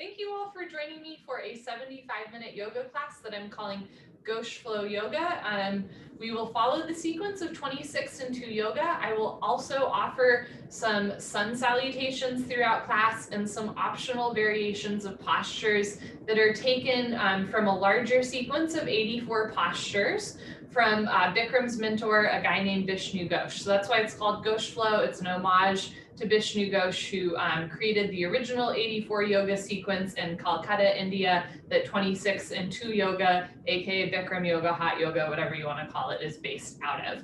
Thank you all for joining me for a 75-minute yoga class that I'm calling Ghosh Flow Yoga. We will follow the sequence of 26 and 2 yoga. I will also offer some sun salutations throughout class and some optional variations of postures that are taken from a larger sequence of 84 postures from Bikram's mentor, a guy named Vishnu Ghosh. So that's why it's called Ghosh Flow. It's an homage to Vishnu Ghosh, who created the original 84 yoga sequence in Calcutta, India, that 26 and 2 yoga, aka Bikram yoga, hot yoga, whatever you want to call it, is based out of.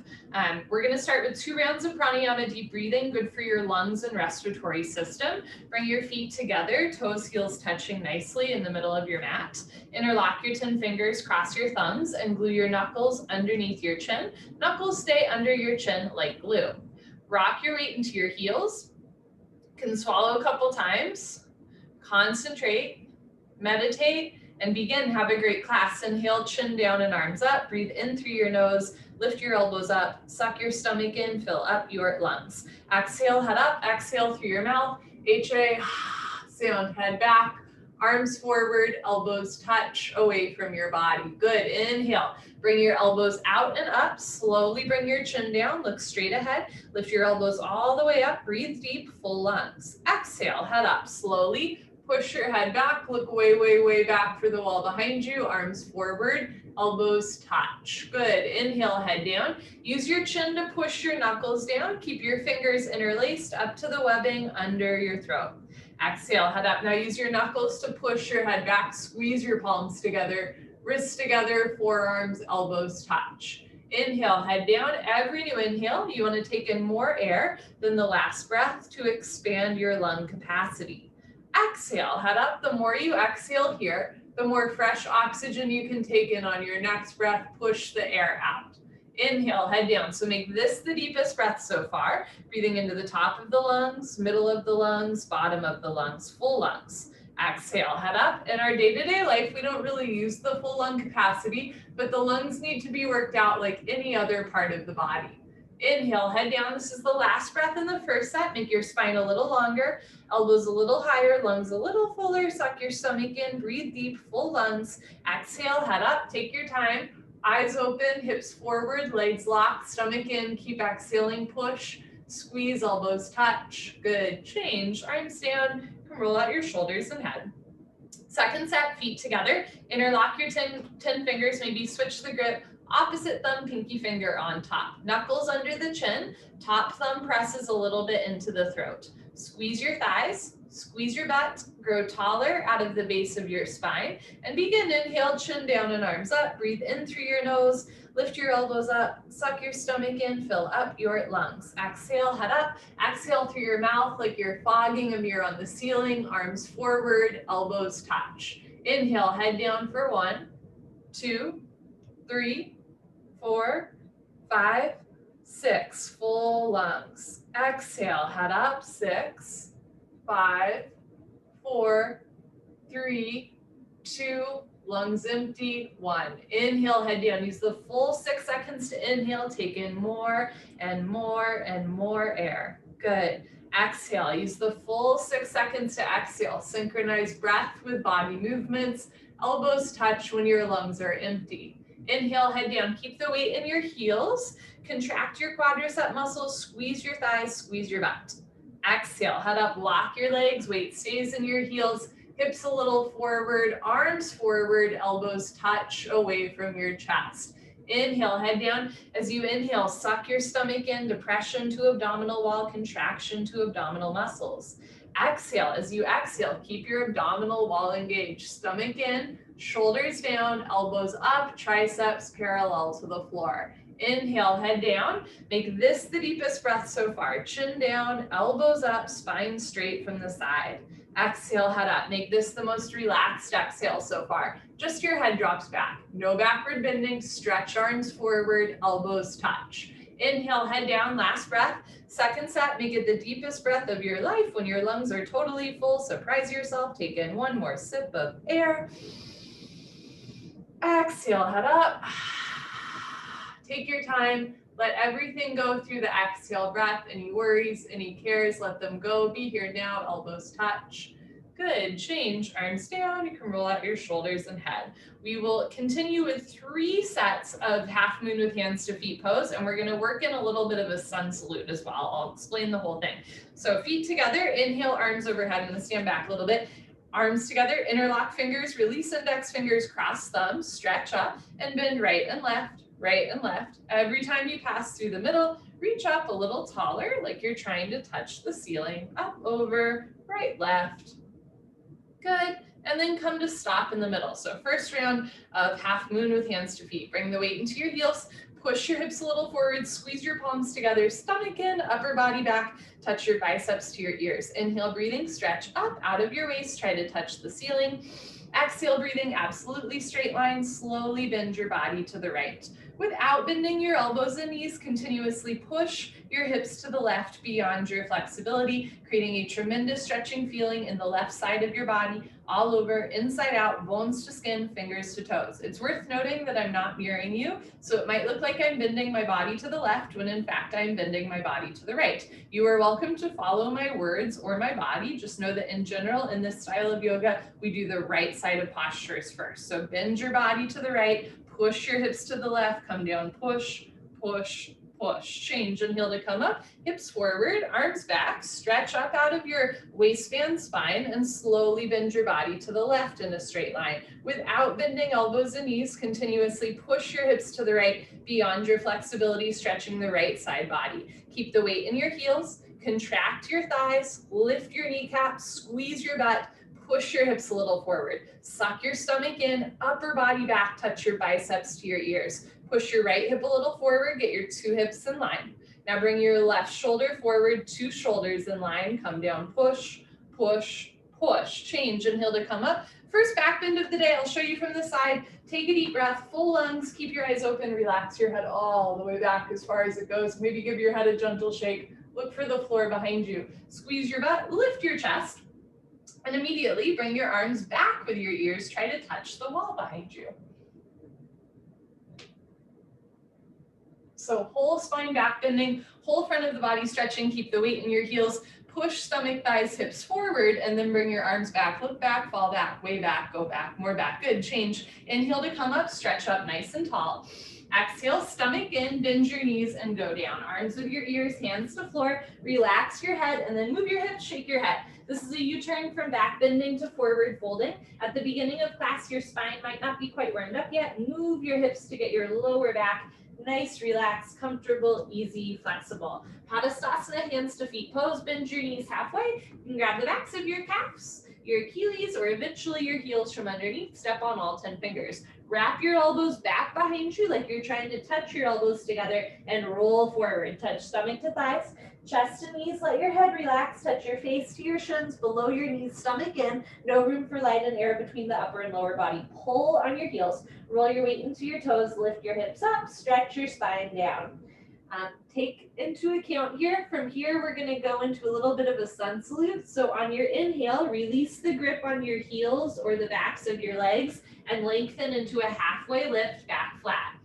We're going to start with 2 rounds of pranayama deep breathing, good for your lungs and respiratory system. Bring your feet together, toes, heels touching nicely in the middle of your mat. Interlock your 10 fingers, cross your thumbs, and glue your knuckles underneath your chin. Knuckles stay under your chin like glue. Rock your weight into your heels. Can swallow a couple times. Concentrate, meditate, and begin. Have a great class. Inhale, chin down and arms up. Breathe in through your nose. Lift your elbows up. Suck your stomach in. Fill up your lungs. Exhale, head up. Exhale through your mouth. HA, sound, head back. Arms forward, elbows touch away from your body. Good. Inhale. Bring your elbows out and up. Slowly bring your chin down. Look straight ahead. Lift your elbows all the way up. Breathe deep, full lungs. Exhale, head up. Slowly push your head back. Look way, way, way back for the wall behind you. Arms forward, elbows touch. Good. Inhale, head down. Use your chin to push your knuckles down. Keep your fingers interlaced up to the webbing under your throat. Exhale, head up. Now use your knuckles to push your head back. Squeeze your palms together. Wrists together, forearms, elbows touch. Inhale, head down. Every new inhale, you want to take in more air than the last breath to expand your lung capacity. Exhale, head up. The more you exhale here, the more fresh oxygen you can take in on your next breath. Push the air out. Inhale, head down. So make this the deepest breath so far. Breathing into the top of the lungs, middle of the lungs, bottom of the lungs, full lungs. Exhale, head up. In our day-to-day life, we don't really use the full lung capacity, but the lungs need to be worked out like any other part of the body. Inhale, head down. This is the last breath in the first set. Make your spine a little longer, elbows a little higher, lungs a little fuller. Suck your stomach in, breathe deep, full lungs. Exhale, head up, take your time. Eyes open, hips forward, legs locked, stomach in. Keep exhaling, push, squeeze, elbows touch. Good. Change, arms down. Roll out your shoulders and head. Second set, feet together. Interlock your 10 fingers, maybe switch the grip. Opposite thumb, pinky finger on top. Knuckles under the chin. Top thumb presses a little bit into the throat. Squeeze your thighs, squeeze your butt, grow taller out of the base of your spine, and begin. Inhale, chin down and arms up. Breathe in through your nose. Lift your elbows up, suck your stomach in, fill up your lungs. Exhale, head up. Exhale through your mouth like you're fogging a mirror on the ceiling. Arms forward, elbows touch. Inhale, head down for 1, 2, 3, 4, 5, 6. Full lungs. Exhale, head up. 6, 5, 4, 3, 2, lungs empty, 1. Inhale, head down. Use the full 6 seconds to inhale. Take in more and more and more air. Good. Exhale. Use the full 6 seconds to exhale. Synchronize breath with body movements. Elbows touch when your lungs are empty. Inhale, head down. Keep the weight in your heels. Contract your quadricep muscles. Squeeze your thighs. Squeeze your butt. Exhale. Head up. Lock your legs. Weight stays in your heels. Hips a little forward, arms forward, elbows touch away from your chest. Inhale, head down. As you inhale, suck your stomach in, depression to abdominal wall, contraction to abdominal muscles. Exhale, as you exhale, keep your abdominal wall engaged. Stomach in, shoulders down, elbows up, triceps parallel to the floor. Inhale, head down. Make this the deepest breath so far. Chin down, elbows up, spine straight from the side. Exhale, head up. Make this the most relaxed exhale so far. Just your head drops back. No backward bending. Stretch arms forward, elbows touch. Inhale, head down, last breath. Second set, make it the deepest breath of your life. When your lungs are totally full, surprise yourself. Take in one more sip of air. Exhale, head up. Take your time. Let everything go through the exhale breath. Any worries, any cares, let them go. Be here now, elbows touch. Good, change, arms down, you can roll out your shoulders and head. We will continue with 3 sets of half moon with hands to feet pose, and we're gonna work in a little bit of a sun salute as well. I'll explain the whole thing. So feet together, inhale, arms overhead. I'm gonna stand back a little bit. Arms together, interlock fingers, release index fingers, cross thumbs, stretch up, and bend right and left, right and left. Every time you pass through the middle, reach up a little taller, like you're trying to touch the ceiling. Up, over, right, left. Good, and then come to stop in the middle. So first round of half moon with hands to feet. Bring the weight into your heels, push your hips a little forward, squeeze your palms together, stomach in, upper body back, touch your biceps to your ears. Inhale, breathing, stretch up out of your waist, try to touch the ceiling. Exhale, breathing, absolutely straight line, slowly bend your body to the right. Without bending your elbows and knees, continuously push your hips to the left beyond your flexibility, creating a tremendous stretching feeling in the left side of your body, all over, inside out, bones to skin, fingers to toes. It's worth noting that I'm not mirroring you, so it might look like I'm bending my body to the left when in fact I'm bending my body to the right. You are welcome to follow my words or my body. Just know that in general, in this style of yoga, we do the right side of postures first. So bend your body to the right, push your hips to the left, come down, push, push, push. Change, inhale to come up, hips forward, arms back, stretch up out of your waistband spine and slowly bend your body to the left in a straight line. Without bending elbows and knees, continuously push your hips to the right beyond your flexibility, stretching the right side body. Keep the weight in your heels, contract your thighs, lift your kneecaps, squeeze your butt, push your hips a little forward. Suck your stomach in, upper body back, touch your biceps to your ears. Push your right hip a little forward, get your 2 hips in line. Now bring your left shoulder forward, 2 shoulders in line, come down, push, push, push. Change, inhale to come up. First back bend of the day, I'll show you from the side. Take a deep breath, full lungs, keep your eyes open, relax your head all the way back as far as it goes. Maybe give your head a gentle shake. Look for the floor behind you. Squeeze your butt, lift your chest. And immediately bring your arms back with your ears. Try to touch the wall behind you. So whole spine back bending, whole front of the body stretching. Keep the weight in your heels. Push stomach, thighs, hips forward, and then bring your arms back. Look back, fall back, way back, go back, more back. Good, change. Inhale to come up, stretch up nice and tall. Exhale, stomach in, bend your knees and go down. Arms with your ears, hands to floor. Relax your head and then move your hips, shake your head. This is a U-turn from back bending to forward folding. At the beginning of class, your spine might not be quite warmed up yet. Move your hips to get your lower back nice, relaxed, comfortable, easy, flexible. Padastasana, hands to feet pose. Bend your knees halfway. You can grab the backs of your calves, your Achilles, or eventually your heels from underneath. Step on all 10 fingers. Wrap your elbows back behind you like you're trying to touch your elbows together and roll forward. Touch stomach to thighs, chest and knees, let your head relax. Touch your face to your shins, below your knees, stomach in. No room for light and air between the upper and lower body. Pull on your heels, roll your weight into your toes, lift your hips up, stretch your spine down. Take into account here, from here we're going to go into a little bit of a sun salute. So on your inhale, release the grip on your heels or the backs of your legs and lengthen into a halfway lift back flat.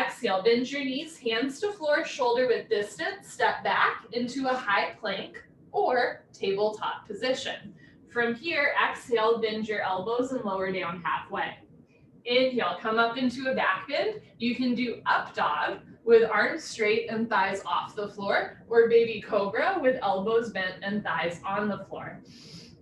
Exhale, bend your knees, hands to floor, shoulder width distance, step back into a high plank or tabletop position. From here, exhale, bend your elbows and lower down halfway. Inhale, come up into a back bend. You can do up dog with arms straight and thighs off the floor, or baby cobra with elbows bent and thighs on the floor.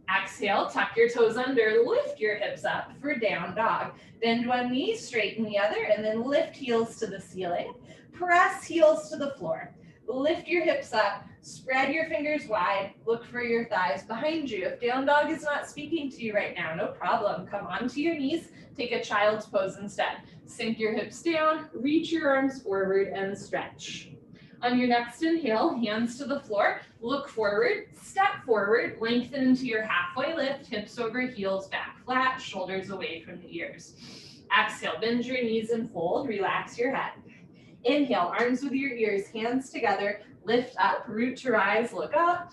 Exhale, tuck your toes under, lift your hips up for down dog. Bend one knee, straighten the other, and then lift heels to the ceiling. Press heels to the floor. Lift your hips up, spread your fingers wide, look for your thighs behind you. If down dog is not speaking to you right now, no problem. Come onto your knees, take a child's pose instead. Sink your hips down, reach your arms forward and stretch. On your next inhale, hands to the floor, look forward, step forward, lengthen into your halfway lift, hips over heels, back flat, shoulders away from the ears. Exhale, bend your knees and fold, relax your head. Inhale, arms with your ears, hands together, lift up, root to rise, look up.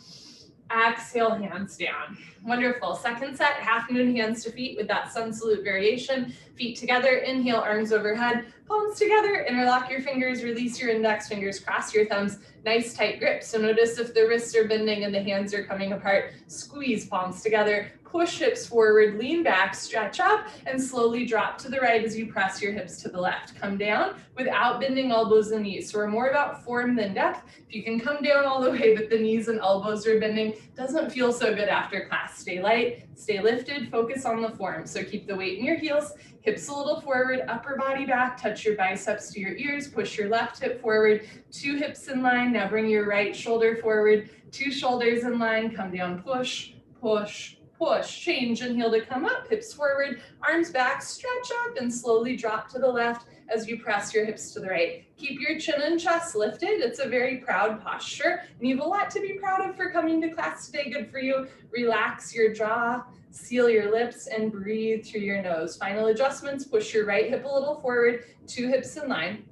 Exhale, hands down. Wonderful. Second set, half moon, hands to feet with that sun salute variation. Feet together, inhale, arms overhead, palms together, interlock your fingers, release your index fingers, cross your thumbs, Nice tight grip. So notice if the wrists are bending and the hands are coming apart, squeeze palms together, push hips forward, lean back, stretch up, and slowly drop to the right as you press your hips to the left. Come down without bending elbows and knees. So we're more about form than depth. If you can come down all the way, but the knees and elbows are bending, doesn't feel so good after class. Stay light, stay lifted, focus on the form. So keep the weight in your heels, hips a little forward, upper body back, touch your biceps to your ears, push your left hip forward, 2 hips in line. Now bring your right shoulder forward, 2 shoulders in line, come down, push, push, push. Change, inhale to come up, hips forward, arms back, stretch up, and slowly drop to the left as you press your hips to the right. Keep your chin and chest lifted. It's a very proud posture, and you have a lot to be proud of for coming to class today. Good for you. Relax your jaw, seal your lips, and breathe through your nose. Final adjustments, push your right hip a little forward, 2 hips in line.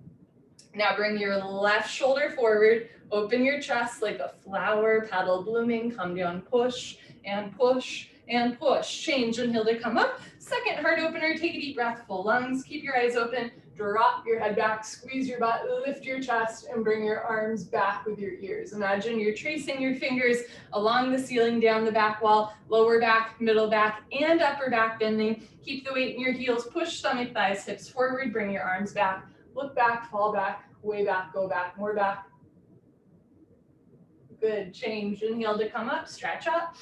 Now bring your left shoulder forward, open your chest like a flower, petal blooming, come down, push and push and push. Change, inhale to come up. Second heart opener, take a deep breath, full lungs, keep your eyes open, drop your head back, squeeze your butt, lift your chest, and bring your arms back with your ears. Imagine you're tracing your fingers along the ceiling, down the back wall, lower back, middle back, and upper back bending. Keep the weight in your heels, push stomach, thighs, hips forward, bring your arms back, look back, fall back, way back, go back, more back. Good, change, inhale to come up, stretch up.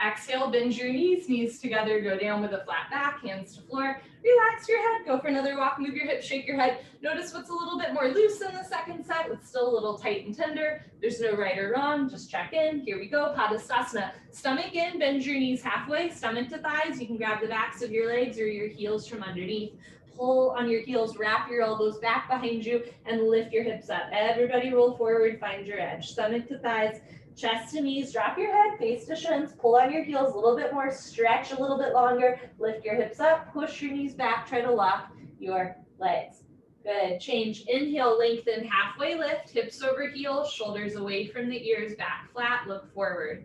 Exhale, bend your knees, knees together, go down with a flat back, hands to floor. Relax your head, go for another walk, move your hips, shake your head. Notice what's a little bit more loose in the second set, what's still a little tight and tender. There's no right or wrong, just check in. Here we go, Padastasana. Stomach in, bend your knees halfway, stomach to thighs. You can grab the backs of your legs or your heels from underneath. Pull on your heels, wrap your elbows back behind you, and lift your hips up. Everybody roll forward, find your edge. Stomach to thighs, chest to knees, drop your head, face to shins, pull on your heels a little bit more, stretch a little bit longer, lift your hips up, push your knees back, try to lock your legs. Good, change, inhale, lengthen, halfway lift, hips over heels, shoulders away from the ears, back flat, look forward.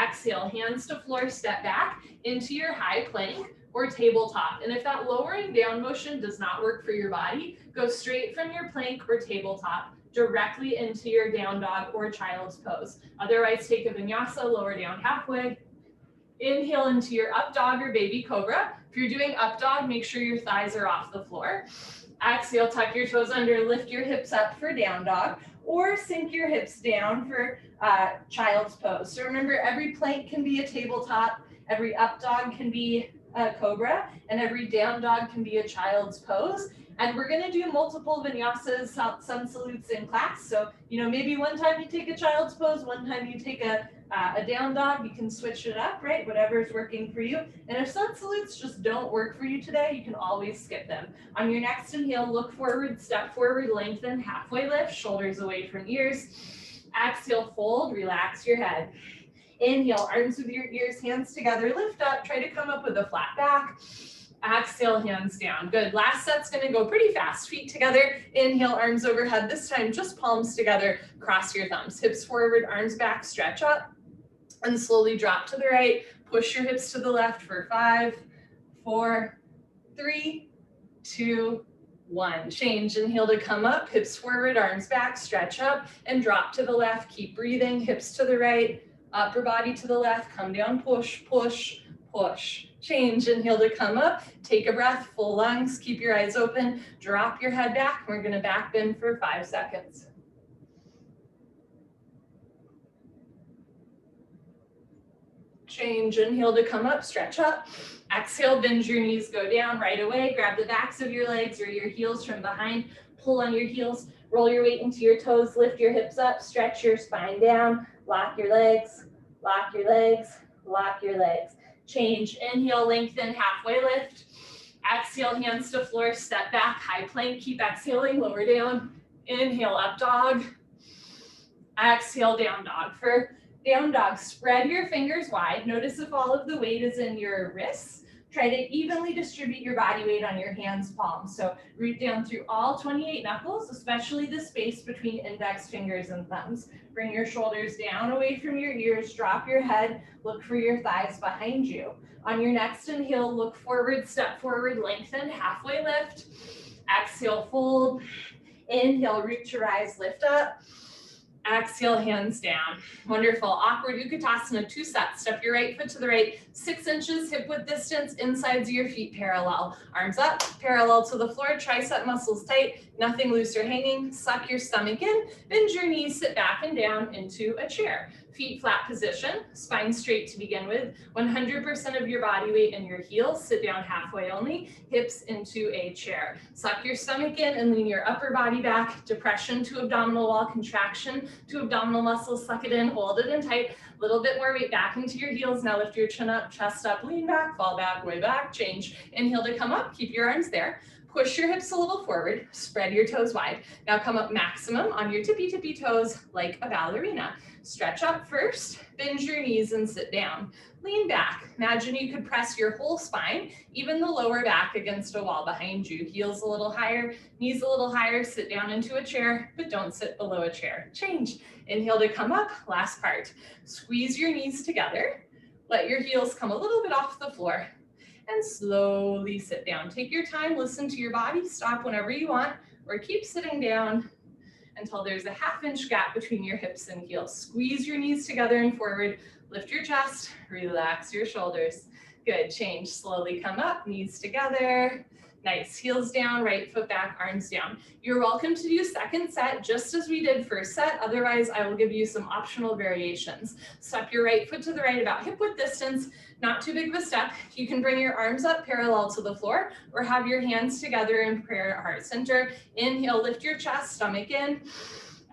Exhale, hands to floor, step back into your high plank or tabletop. And if that lowering down motion does not work for your body, go straight from your plank or tabletop directly into your down dog or child's pose. Otherwise, take a vinyasa, lower down halfway. Inhale into your up dog or baby cobra. If you're doing up dog, make sure your thighs are off the floor. Exhale, tuck your toes under, lift your hips up for down dog, or sink your hips down for child's pose. So remember, every plank can be a tabletop, every up dog can be a cobra, and every down dog can be a child's pose. And we're going to do multiple vinyasas, sun salutes in class. So, maybe one time you take a child's pose, one time you take a down dog. You can switch it up, right? Whatever's working for you. And if sun salutes just don't work for you today, you can always skip them. On your next inhale, look forward, step forward, lengthen, halfway lift, shoulders away from ears. Exhale, fold, relax your head. Inhale, arms with your ears, hands together, lift up, try to come up with a flat back. Exhale, hands down. Good. Last set's going to go pretty fast. Feet together. Inhale, arms overhead. This time, just palms together. Cross your thumbs. Hips forward, arms back, stretch up. And slowly drop to the right. Push your hips to the left for 5, 4, 3, 2, 1. Change. Inhale to come up. Hips forward, arms back, stretch up, and drop to the left. Keep breathing. Hips to the right. Upper body to the left. Come down. Push, push, push. Change, inhale to come up, take a breath, full lungs, keep your eyes open, drop your head back. We're going to back bend for 5 seconds. Change, inhale to come up, stretch up. Exhale, bend your knees, go down right away. Grab the backs of your legs or your heels from behind. Pull on your heels, roll your weight into your toes, lift your hips up, stretch your spine down, lock your legs, lock your legs, lock your legs. Change, inhale, lengthen, halfway lift. Exhale, hands to floor, step back, high plank, keep exhaling, lower down. Inhale, up dog. Exhale, down dog. For down dog, spread your fingers wide. Notice if all of the weight is in your wrists. Try to evenly distribute your body weight on your hands, palms. So root down through all 28 knuckles, especially the space between index fingers and thumbs. Bring your shoulders down away from your ears, drop your head, look for your thighs behind you. On your next inhale, look forward, step forward, lengthen, halfway lift. Exhale, fold. Inhale, root to rise, lift up. Exhale, hands down. Wonderful. Awkward Utkatasana, 2 sets. Step your right foot to the right, 6 inches hip width distance, insides of your feet parallel. Arms up, parallel to the floor, tricep muscles tight, nothing loose or hanging. Suck your stomach in, bend your knees, sit back and down into a chair. Feet flat position, spine straight to begin with. 100% of your body weight in your heels. Sit down halfway only, hips into a chair. Suck your stomach in and lean your upper body back. Depression to abdominal wall, contraction to abdominal muscles. Suck it in, hold it in tight. Little bit more weight back into your heels. Now lift your chin up, chest up, lean back, fall back, way back, change. Inhale to come up, keep your arms there. Push your hips a little forward, spread your toes wide. Now come up maximum on your tippy toes like a ballerina. Stretch up first, bend your knees and sit down. Lean back. Imagine you could press your whole spine, even the lower back against a wall behind you. Heels a little higher, knees a little higher, sit down into a chair, but don't sit below a chair. Change. Inhale to come up, last part. Squeeze your knees together. Let your heels come a little bit off the floor and slowly sit down. Take your time, listen to your body, stop whenever you want, or keep sitting down until there's a 1/2 inch gap between your hips and heels. Squeeze your knees together and forward, lift your chest, relax your shoulders. Good, change, slowly come up, knees together. Nice, heels down, right foot back, arms down. You're welcome to do second set just as we did first set. Otherwise, I will give you some optional variations. Step your right foot to the right about hip width distance, not too big of a step. You can bring your arms up parallel to the floor or have your hands together in prayer at heart center. Inhale, lift your chest, stomach in.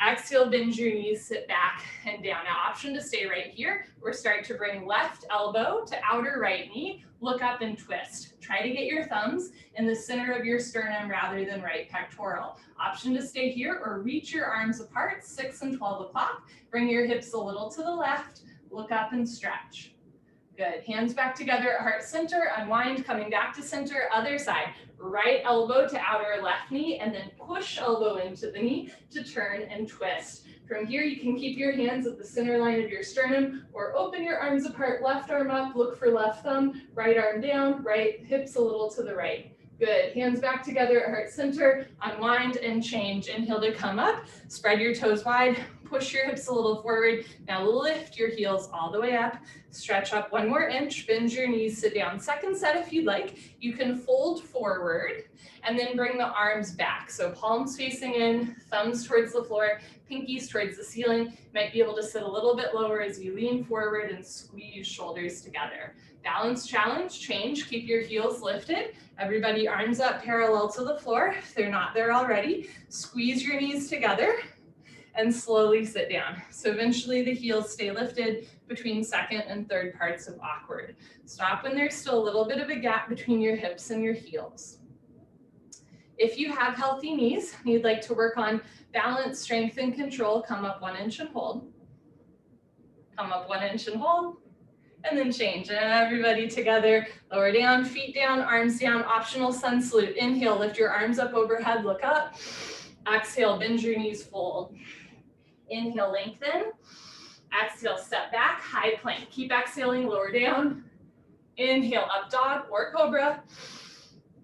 Exhale, bend your knees, sit back and down. Now option to stay right here. We're starting to bring left elbow to outer right knee. Look up and twist. Try to get your thumbs in the center of your sternum rather than right pectoral. Option to stay here or reach your arms apart, 6 and 12 o'clock. Bring your hips a little to the left. Look up and stretch. Good, hands back together at heart center, unwind, coming back to center, other side. Right elbow to outer left knee and then push elbow into the knee to turn and twist. From here, you can keep your hands at the center line of your sternum or open your arms apart, left arm up, look for left thumb, right arm down, right hips a little to the right. Good, hands back together at heart center, unwind and change. Inhale to come up, spread your toes wide, push your hips a little forward. Now lift your heels all the way up, stretch up 1 more inch, bend your knees, sit down. Second set if you'd like, you can fold forward and then bring the arms back. So palms facing in, thumbs towards the floor, pinkies towards the ceiling. You might be able to sit a little bit lower as you lean forward and squeeze shoulders together. Balance challenge, change, keep your heels lifted. Everybody arms up parallel to the floor. If they're not there already, squeeze your knees together and slowly sit down. So eventually the heels stay lifted between second and third parts of awkward. Stop when there's still a little bit of a gap between your hips and your heels. If you have healthy knees and you'd like to work on balance, strength, and control, come up 1 inch and hold. Come up 1 inch and hold. And then change. And everybody together, lower down, feet down, arms down, optional sun salute. Inhale, lift your arms up overhead, look up. Exhale, bend your knees, fold. Inhale, lengthen. Exhale, step back, high plank. Keep exhaling, lower down. Inhale, up dog or cobra.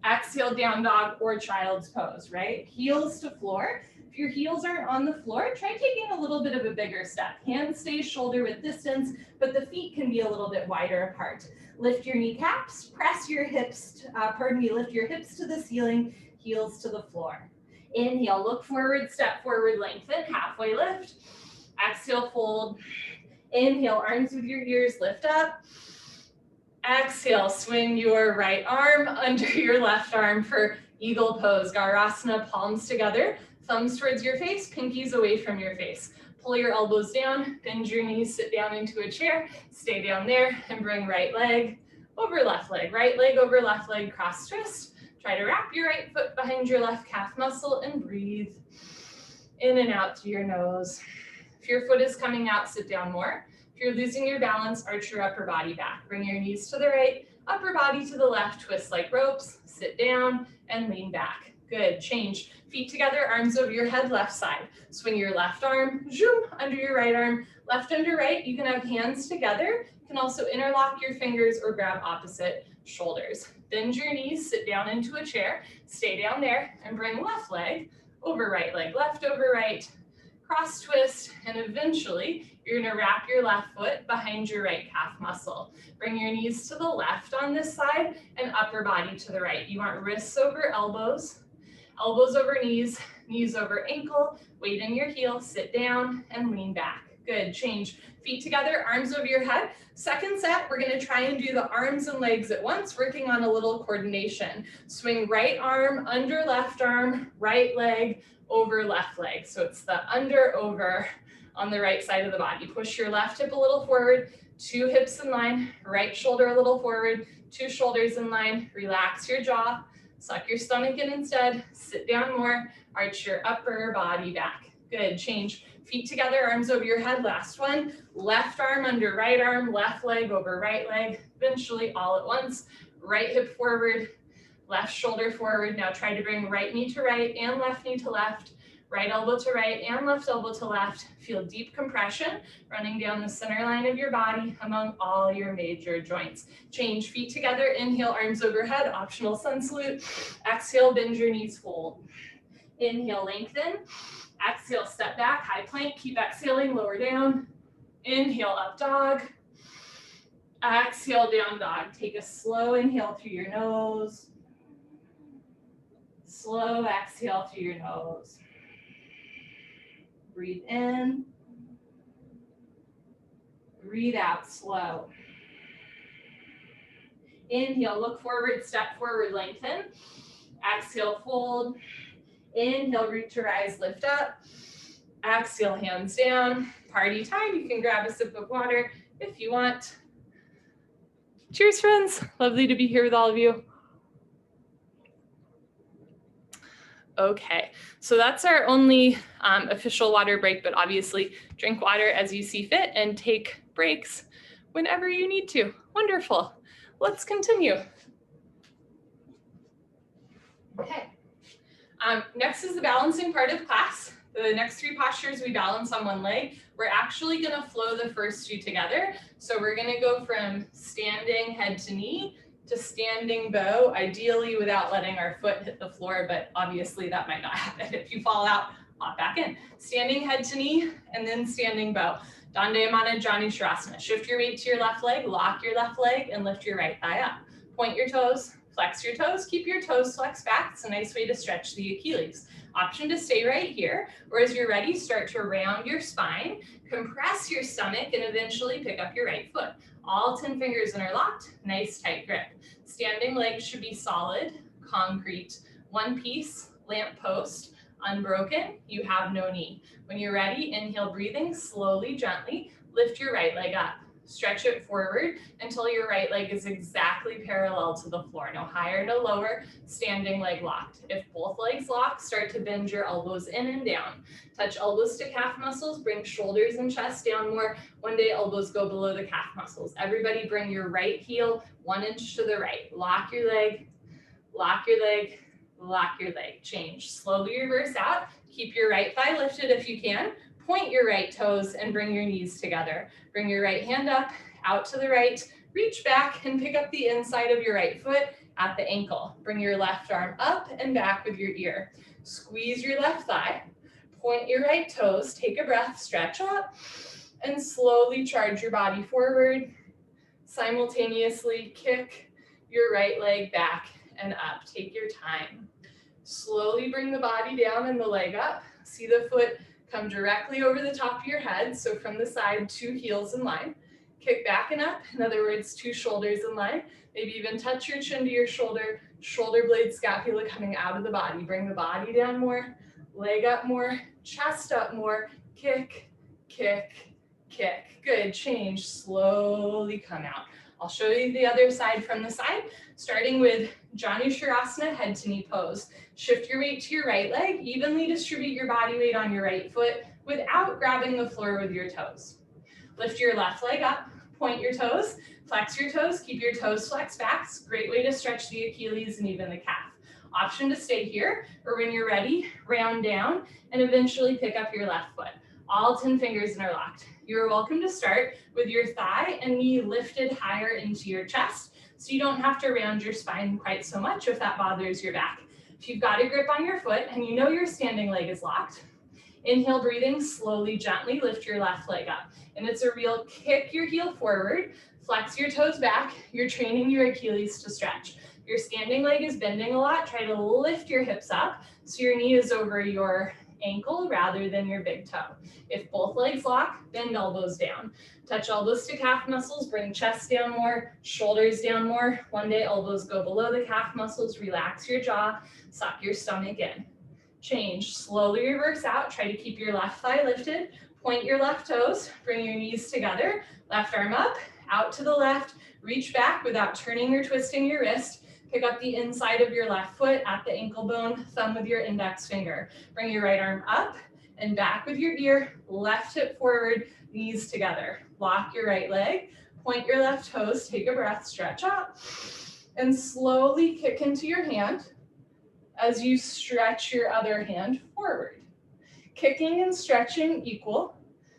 Exhale, down dog or child's pose, right? Heels to floor. If your heels aren't on the floor, try taking a little bit of a bigger step. Hands stay shoulder width distance, but the feet can be a little bit wider apart. Lift your kneecaps, press your hips, lift your hips to the ceiling, heels to the floor. Inhale, look forward, step forward, lengthen, halfway lift. Exhale, fold. Inhale, arms with your ears, lift up. Exhale, swing your right arm under your left arm for eagle pose. Garasana, palms together, thumbs towards your face, pinkies away from your face. Pull your elbows down, bend your knees, sit down into a chair, stay down there, and bring right leg over left leg. Right leg over left leg, cross twist. Try to wrap your right foot behind your left calf muscle and breathe in and out through your nose. If your foot is coming out, sit down more. If you're losing your balance, arch your upper body back. Bring your knees to the right, upper body to the left, twist like ropes, sit down and lean back. Good, change. Feet together, arms over your head, left side. Swing your left arm, zoom, under your right arm, left under right. You can have hands together. You can also interlock your fingers or grab opposite shoulders. Bend your knees, sit down into a chair, stay down there, and bring left leg over right leg, left over right. cross twist, and eventually you're gonna wrap your left foot behind your right calf muscle. Bring your knees to the left on this side and upper body to the right. You want wrists over elbows, elbows over knees, knees over ankle, weight in your heel, sit down and lean back. Good, change. Feet together, arms over your head. Second set, we're gonna try and do the arms and legs at once, working on a little coordination. Swing right arm, under left arm, right leg, over left leg. So it's the under, over on the right side of the body. Push your left hip a little forward, two hips in line, right shoulder a little forward, two shoulders in line. Relax your jaw, suck your stomach in instead, sit down more, arch your upper body back. Good, change. Feet together, arms over your head. Last one. Left arm under right arm, left leg over right leg, eventually all at once. Right hip forward, left shoulder forward. Now try to bring right knee to right and left knee to left, right elbow to right and left elbow to left. Feel deep compression running down the center line of your body among all your major joints. Change, feet together, inhale, arms overhead, optional sun salute. Exhale, bend your knees, fold. Inhale, lengthen. Exhale, step back, high plank. Keep exhaling, lower down. Inhale, up dog. Exhale, down dog. Take a slow inhale through your nose. Slow exhale through your nose. Breathe in. Breathe out, slow. Inhale, look forward, step forward, lengthen. Exhale, fold. Inhale, root to rise, lift up. Exhale, hands down. Party time. You can grab a sip of water if you want. Cheers, friends. Lovely to be here with all of you. Okay, so that's our only official water break, but obviously drink water as you see fit and take breaks whenever you need to. Wonderful. Let's continue. Okay. Next is the balancing part of class. The next three postures we balance on one leg. We're actually gonna flow the first two together. So we're gonna go from standing head to knee to standing bow, ideally without letting our foot hit the floor, but obviously that might not happen. If you fall out, hop back in. Standing head to knee and then standing bow. Dandayamana Jani Shavasana. Shift your weight to your left leg, lock your left leg and lift your right thigh up. Point your toes. Flex your toes, keep your toes flexed back. It's a nice way to stretch the Achilles. Option to stay right here, or as you're ready, start to round your spine, compress your stomach, and eventually pick up your right foot. All 10 fingers interlocked, nice tight grip. Standing legs should be solid, concrete, one piece, lamp post, unbroken, you have no knee. When you're ready, inhale, breathing, slowly, gently, lift your right leg up. Stretch it forward until your right leg is exactly parallel to the floor. No higher, no lower, standing leg locked. If both legs lock, start to bend your elbows in and down. Touch elbows to calf muscles, bring shoulders and chest down more. One day elbows go below the calf muscles. Everybody bring your right heel 1 inch to the right. Lock your leg, lock your leg, lock your leg. Change, slowly reverse out. Keep your right thigh lifted if you can. Point your right toes and bring your knees together. Bring your right hand up, out to the right, reach back and pick up the inside of your right foot at the ankle. Bring your left arm up and back with your ear. Squeeze your left thigh, point your right toes, take a breath, stretch up, and slowly charge your body forward. Simultaneously kick your right leg back and up. Take your time. Slowly bring the body down and the leg up. See the foot come directly over the top of your head. So from the side, 2 heels in line. Kick back and up. In other words, 2 shoulders in line. Maybe even touch your chin to your shoulder, shoulder blade scapula coming out of the body. Bring the body down more, leg up more, chest up more. Kick, kick, kick. Good, change, slowly come out. I'll show you the other side from the side, starting with Janu Shavasana, head to knee pose. Shift your weight to your right leg, evenly distribute your body weight on your right foot without grabbing the floor with your toes. Lift your left leg up, point your toes, flex your toes, keep your toes flexed back. It's a great way to stretch the Achilles and even the calf. Option to stay here, or when you're ready, round down and eventually pick up your left foot. All 10 fingers interlocked. You're welcome to start with your thigh and knee lifted higher into your chest, so you don't have to round your spine quite so much if that bothers your back. If you've got a grip on your foot and you know your standing leg is locked, Inhale, breathing, slowly, gently lift your left leg up. And it's a real kick your heel forward, flex your toes back. You're training your Achilles to stretch. Your standing leg is bending a lot. Try to lift your hips up so your knee is over your ankle rather than your big toe. If both legs lock, bend elbows down. Touch elbows to calf muscles, bring chest down more, shoulders down more. One day elbows go below the calf muscles, relax your jaw, suck your stomach in. Change, slowly reverse out. Try to keep your left thigh lifted. Point your left toes, bring your knees together, left arm up, out to the left, reach back without turning or twisting your wrist. Pick up the inside of your left foot at the ankle bone, thumb with your index finger. Bring your right arm up and back with your ear, left hip forward, knees together. Lock your right leg, point your left toes, take a breath, stretch out, and slowly kick into your hand as you stretch your other hand forward. Kicking and stretching equal,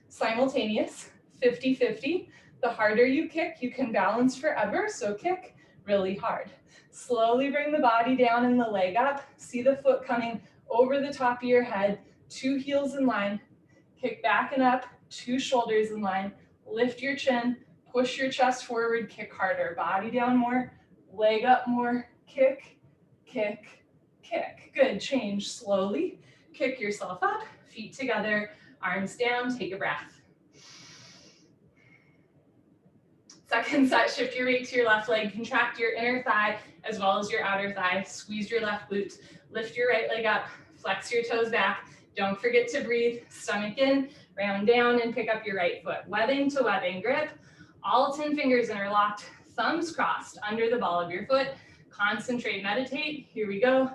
simultaneous, 50-50. The harder you kick, you can balance forever, so kick really hard. Slowly bring the body down and the leg up. See the foot coming over the top of your head, 2 heels in line. Kick back and up, 2 shoulders in line. Lift your chin, push your chest forward, kick harder. Body down more, leg up more, kick, kick, kick. Good, change slowly. Kick yourself up, feet together, arms down, take a breath. Second set, shift your weight to your left leg, contract your inner thigh as well as your outer thigh, squeeze your left glute, lift your right leg up, flex your toes back. Don't forget to breathe, stomach in, round down, and pick up your right foot. Webbing to webbing grip, all 10 fingers interlocked, thumbs crossed under the ball of your foot. Concentrate, meditate, here we go.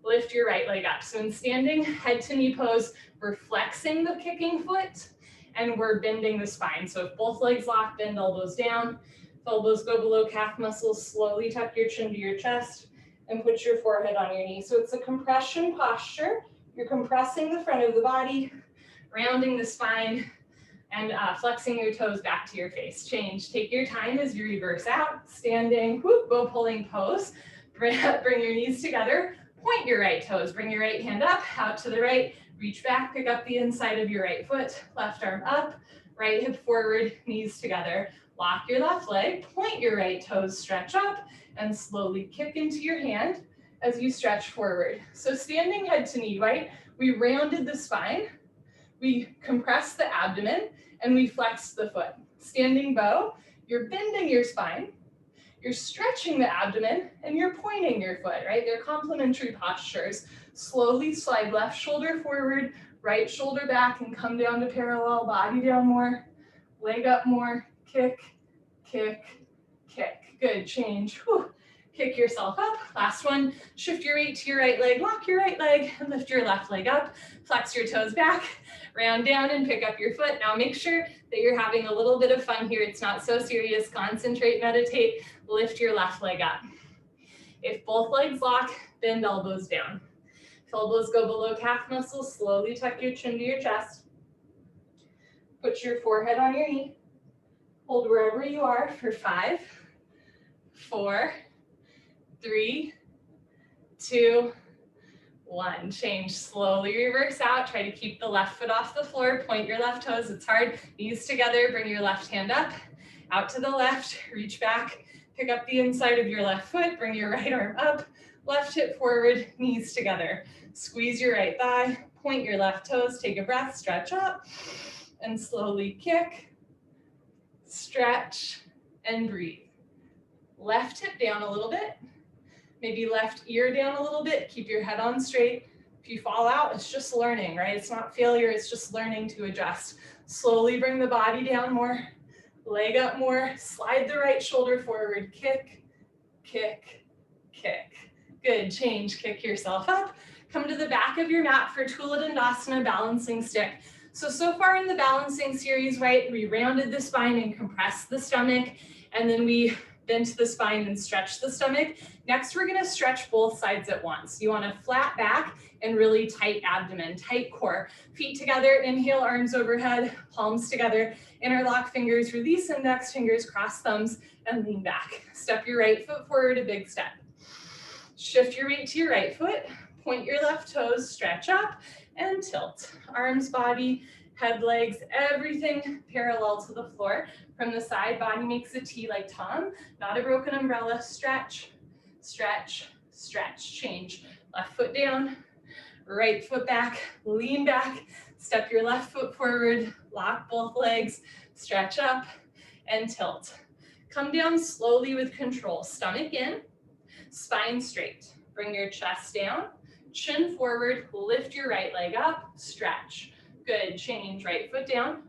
Lift your right leg up. So in standing, head to knee pose, we're flexing the kicking foot and we're bending the spine. So if both legs lock, bend elbows down. If elbows go below calf muscles, slowly tuck your chin to your chest and put your forehead on your knee. So it's a compression posture. You're compressing the front of the body, rounding the spine, and flexing your toes back to your face. Change, take your time as you reverse out, standing, whoop, bow pulling pose. Bring your knees together, point your right toes, bring your right hand up, out to the right, reach back, pick up the inside of your right foot, left arm up, right hip forward, knees together. Lock your left leg, point your right toes, stretch up, and slowly kick into your hand as you stretch forward. So standing head to knee, right? We rounded the spine, we compressed the abdomen, and we flexed the foot. Standing bow, you're bending your spine, you're stretching the abdomen, and you're pointing your foot, right? They're complementary postures. Slowly slide left shoulder forward, right shoulder back, and come down to parallel, body down more, leg up more, kick, kick, kick. Good, change. Whew. Kick yourself up. Last one, shift your weight to your right leg, lock your right leg, and lift your left leg up. Flex your toes back, round down, and pick up your foot. Now make sure that you're having a little bit of fun here. It's not so serious. Concentrate, meditate, lift your left leg up. If both legs lock, bend elbows down. If elbows go below calf muscles, slowly tuck your chin to your chest. Put your forehead on your knee. Hold wherever you are for 5, 4, 3, 2, 1. Change, slowly reverse out. Try to keep the left foot off the floor. Point your left toes. It's hard. Knees together. Bring your left hand up, out to the left. Reach back. Pick up the inside of your left foot. Bring your right arm up. Left hip forward. Knees together. Squeeze your right thigh. Point your left toes. Take a breath. Stretch up. And slowly kick, stretch, and breathe. Left hip down a little bit. Maybe left ear down a little bit. Keep your head on straight. If you fall out, it's just learning, right? It's not failure, it's just learning to adjust. Slowly bring the body down more, leg up more, slide the right shoulder forward, kick, kick, kick. Good, change, kick yourself up. Come to the back of your mat for Tula Dandasana balancing stick. So far in the balancing series, right, we rounded the spine and compressed the stomach, and then we bent the spine and stretched the stomach. Next, we're gonna stretch both sides at once. You want a flat back and really tight abdomen, tight core. Feet together, inhale, arms overhead, palms together, interlock fingers, release index fingers, cross thumbs, and lean back. Step your right foot forward, a big step. Shift your weight to your right foot, point your left toes, stretch up, and tilt. Arms, body, head, legs, everything parallel to the floor. From the side, body makes a T like Tom, not a broken umbrella. Stretch, stretch, stretch. Change. Left foot down, right foot back, lean back, step your left foot forward, lock both legs, stretch up, and tilt. Come down slowly with control. Stomach in, spine straight. Bring your chest down, chin forward, lift your right leg up, stretch. Good, change, right foot down,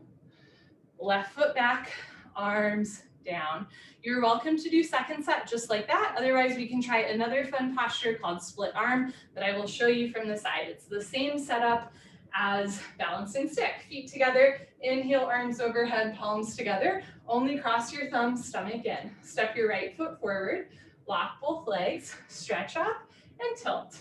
left foot back, arms down. You're welcome to do second set just like that. Otherwise, we can try another fun posture called split arm that I will show you from the side. It's the same setup as balancing stick. Feet together, inhale, arms overhead, palms together. Only cross your thumbs, stomach in. Step your right foot forward, lock both legs, stretch up, and tilt.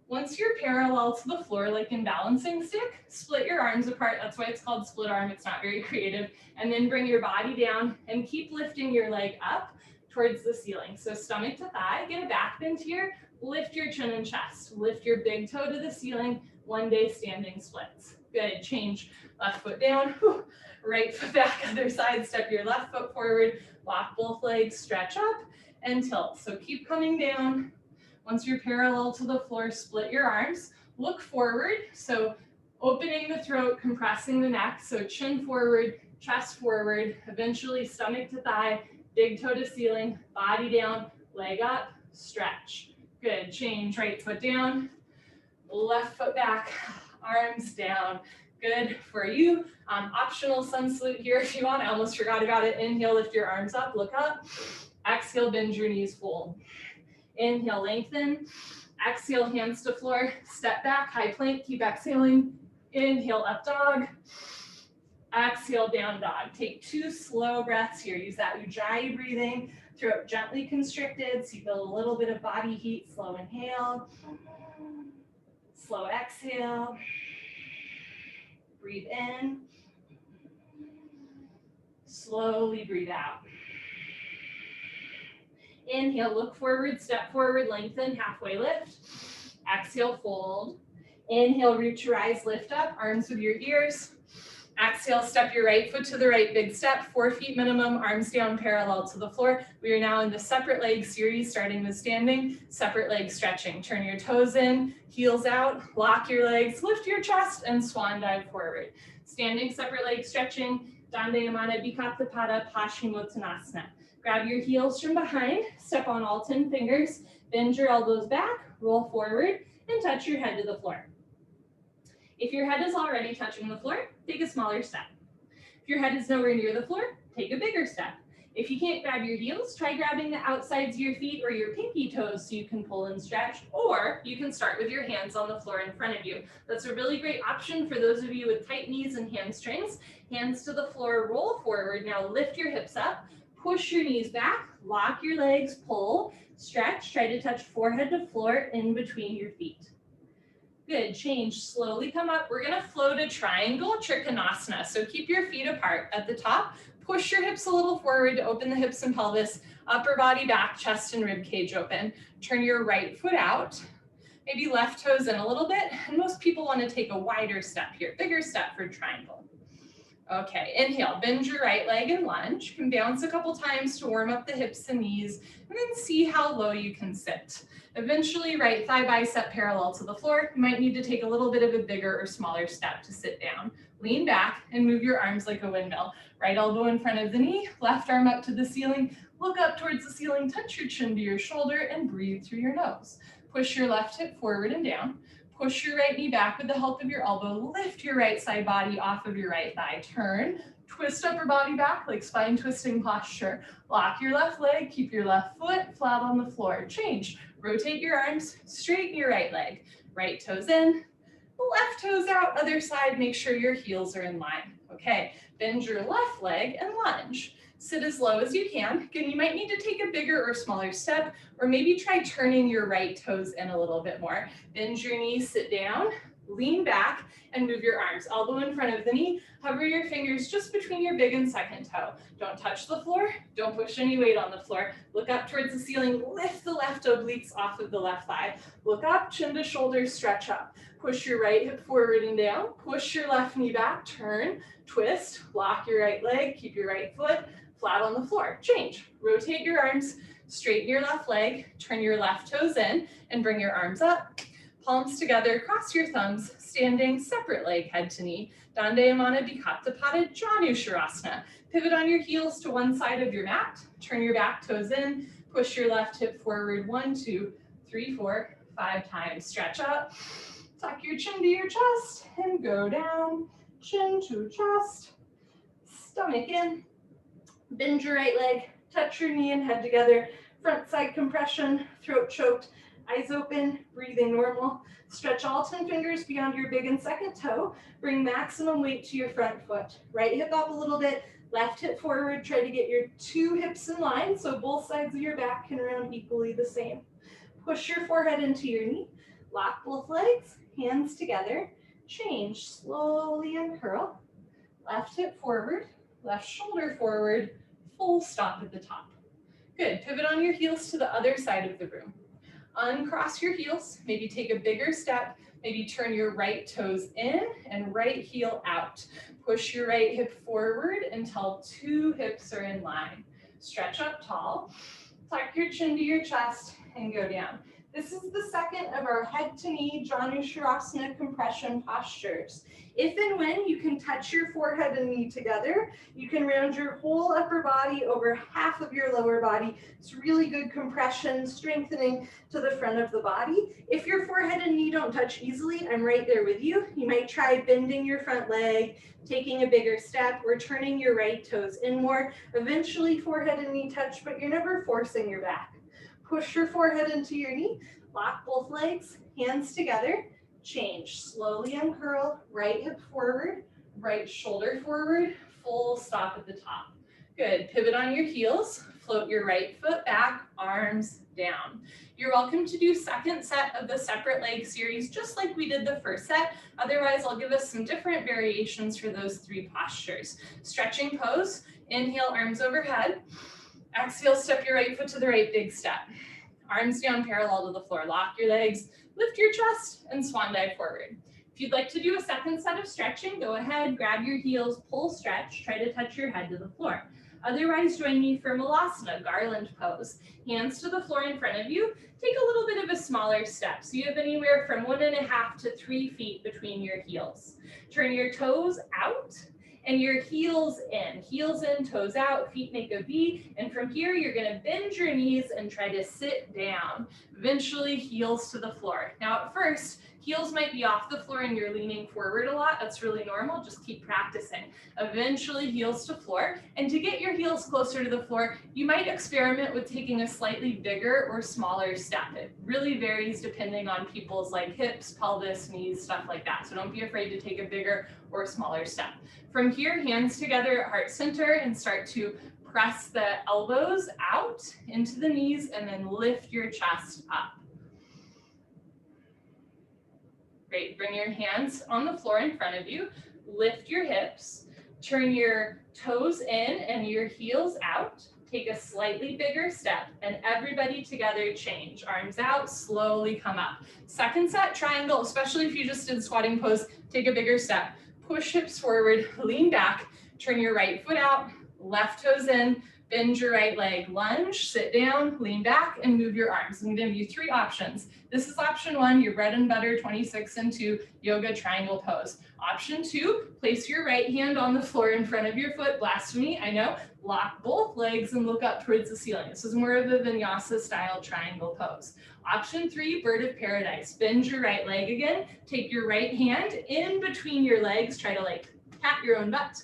Once you're parallel to the floor, like in balancing stick, split your arms apart. That's why it's called split arm. It's not very creative. And then bring your body down and keep lifting your leg up towards the ceiling. So stomach to thigh, get a back bend here, lift your chin and chest, lift your big toe to the ceiling, one day standing splits. Good, change, left foot down, right foot back, other side, step your left foot forward, lock both legs, stretch up, and tilt. So keep coming down. Once you're parallel to the floor, split your arms, look forward. So opening the throat, compressing the neck. So chin forward, chest forward, eventually stomach to thigh, big toe to ceiling, body down, leg up, stretch. Good, change, right foot down, left foot back, arms down. Good for you. Optional sun salute here if you want. I almost forgot about it. Inhale, lift your arms up, look up. Exhale, bend your knees, fold. Inhale, lengthen. Exhale, hands to floor. Step back, high plank. Keep exhaling. Inhale, up dog. Exhale, down dog. Take 2 slow breaths here. Use that Ujjayi breathing. Throat gently constricted, so you feel a little bit of body heat. Slow inhale. Slow exhale. Breathe in. Slowly breathe out. Inhale, look forward, step forward, lengthen, halfway lift. Exhale, fold. Inhale, reach your eyes, lift up, arms with your ears. Exhale, step your right foot to the right, big step, 4 feet minimum, arms down parallel to the floor. We are now in the separate leg series, starting with standing, separate leg stretching. Turn your toes in, heels out, lock your legs, lift your chest, and swan dive forward. Standing, separate leg stretching, Dandayamana Bikattapada Paschimottanasana. Grab your heels from behind, step on all 10 fingers, bend your elbows back, roll forward, and touch your head to the floor. If your head is already touching the floor, take a smaller step. If your head is nowhere near the floor, take a bigger step. If you can't grab your heels, try grabbing the outsides of your feet or your pinky toes so you can pull and stretch, or you can start with your hands on the floor in front of you. That's a really great option for those of you with tight knees and hamstrings. Hands to the floor, roll forward. Now lift your hips up. Push your knees back, lock your legs, pull, stretch, try to touch forehead to floor in between your feet. Good, change, slowly come up. We're gonna flow to triangle trikonasana. So keep your feet apart at the top, push your hips a little forward to open the hips and pelvis, upper body back, chest and rib cage open. Turn your right foot out, maybe left toes in a little bit, and most people wanna take a wider step here, bigger step for triangle. Okay, inhale, bend your right leg and lunge. You can bounce a couple times to warm up the hips and knees, and then see how low you can sit. Eventually, right thigh bicep parallel to the floor. You might need to take a little bit of a bigger or smaller step to sit down. Lean back and move your arms like a windmill. Right elbow in front of the knee, left arm up to the ceiling. Look up towards the ceiling, touch your chin to your shoulder, and breathe through your nose. Push your left hip forward and down. Push your right knee back with the help of your elbow. Lift your right side body off of your right thigh. Turn, twist upper body back like spine twisting posture. Lock your left leg, keep your left foot flat on the floor. Change, rotate your arms, straighten your right leg. Right toes in, left toes out, other side, make sure your heels are in line. Okay, bend your left leg and lunge. Sit as low as you can. Again, you might need to take a bigger or smaller step, or maybe try turning your right toes in a little bit more. Bend your knees, sit down, lean back and move your arms. Elbow in front of the knee, hover your fingers just between your big and second toe. Don't touch the floor, don't push any weight on the floor. Look up towards the ceiling, lift the left obliques off of the left thigh. Look up, chin to shoulder, stretch up. Push your right hip forward and down, push your left knee back, turn, twist, lock your right leg, keep your right foot flat on the floor. Change, rotate your arms, straighten your left leg, turn your left toes in, and bring your arms up. Palms together, cross your thumbs, standing separate leg, head to knee. Dandayamana Bikatta Pada Janu Sharasana. Pivot on your heels to one side of your mat. Turn your back toes in. Push your left hip forward 1, 2, 3, 4, 5 times. Stretch up. Tuck your chin to your chest and go down. Chin to chest. Stomach in. Bend your right leg. Touch your knee and head together. Front side compression. Throat choked. Eyes open, breathing normal. Stretch all 10 fingers beyond your big and second toe. Bring maximum weight to your front foot. Right hip up a little bit, left hip forward. Try to get your 2 hips in line so both sides of your back can round equally the same. Push your forehead into your knee. Lock both legs, hands together. Change, slowly uncurl. Left hip forward, left shoulder forward, full stop at the top. Good, pivot on your heels to the other side of the room. Uncross your heels, maybe take a bigger step, maybe turn your right toes in and right heel out. Push your right hip forward until 2 hips are in line. Stretch up tall, tuck your chin to your chest and go down. This is the second of our head to knee Janu Sharasana compression postures. If and when you can touch your forehead and knee together, you can round your whole upper body over half of your lower body. It's really good compression, strengthening to the front of the body. If your forehead and knee don't touch easily, I'm right there with you. You might try bending your front leg, taking a bigger step, or turning your right toes in more. Eventually forehead and knee touch, but you're never forcing your back. Push your forehead into your knee, lock both legs, hands together, change, slowly uncurl, right hip forward, right shoulder forward, full stop at the top. Good, pivot on your heels, float your right foot back, arms down. You're welcome to do second set of the separate leg series just like we did the first set. Otherwise, I'll give us some different variations for those 3 postures. Stretching pose, inhale, arms overhead. Exhale, step your right foot to the right big step. Arms down parallel to the floor. Lock your legs, lift your chest, and swan dive forward. If you'd like to do a second set of stretching, go ahead, grab your heels, pull, stretch, try to touch your head to the floor. Otherwise, join me for Malasana, garland pose. Hands to the floor in front of you. Take a little bit of a smaller step. So you have anywhere from 1.5 to 3 feet between your heels. Turn your toes out and your heels in, toes out, feet make a V. And from here, you're gonna bend your knees and try to sit down. Eventually, heels to the floor. Now at first, heels might be off the floor and you're leaning forward a lot. That's really normal, just keep practicing. Eventually, heels to floor. And to get your heels closer to the floor, you might experiment with taking a slightly bigger or smaller step. It really varies depending on people's hips, pelvis, knees, stuff like that. So don't be afraid to take a bigger or smaller step. From here, hands together at heart center and start to press the elbows out into the knees and then lift your chest up. Great, bring your hands on the floor in front of you, lift your hips, turn your toes in and your heels out, take a slightly bigger step, and everybody together change. Arms out, slowly come up. Second set, triangle, especially if you just did squatting pose, take a bigger step. Push hips forward, lean back, turn your right foot out, left toes in, bend your right leg, lunge, sit down, lean back, and move your arms. I'm gonna give you 3 options. This is option 1, your bread and butter 26 and 2 yoga triangle pose. Option 2, place your right hand on the floor in front of your foot, blasphemy, I know. Lock both legs and look up towards the ceiling. This is more of a vinyasa style triangle pose. Option 3, bird of paradise. Bend your right leg again, take your right hand in between your legs, try to pat your own butt.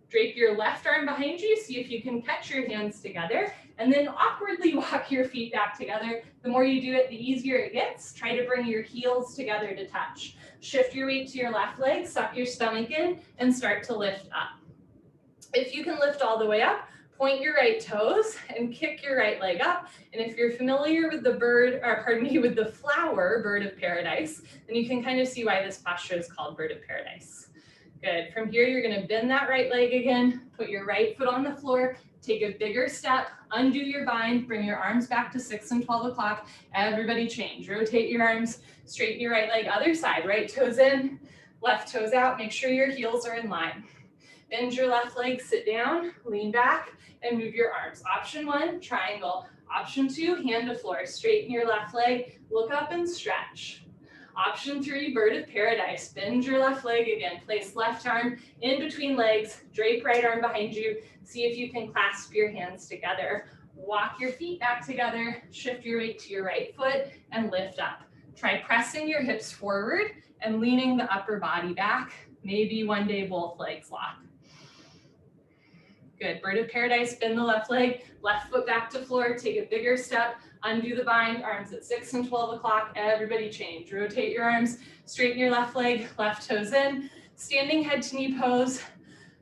Drape your left arm behind you, see if you can catch your hands together, and then awkwardly walk your feet back together. The more you do it, the easier it gets. Try to bring your heels together to touch. Shift your weight to your left leg, suck your stomach in, and start to lift up. If you can lift all the way up, Point your right toes and kick your right leg up. And if you're familiar with the with the flower, bird of paradise, then you can kind of see why this posture is called bird of paradise. Good. From here, you're going to bend that right leg again, put your right foot on the floor, take a bigger step, undo your bind, bring your arms back to 6 and 12 o'clock. Everybody change. Rotate your arms, straighten your right leg, other side, right toes in, left toes out. Make sure your heels are in line. Bend your left leg, sit down, lean back, and move your arms. Option 1, triangle. Option 2, hand to floor. Straighten your left leg, look up and stretch. Option 3, bird of paradise. Bend your left leg again. Place left arm in between legs. Drape right arm behind you. See if you can clasp your hands together. Walk your feet back together. Shift your weight to your right foot and lift up. Try pressing your hips forward and leaning the upper body back. Maybe one day both legs lock. Good. Bird of paradise, bend the left leg, left foot back to floor, take a bigger step, undo the bind, arms at 6 and 12 o'clock. Everybody change. Rotate your arms, straighten your left leg, left toes in, standing head to knee pose.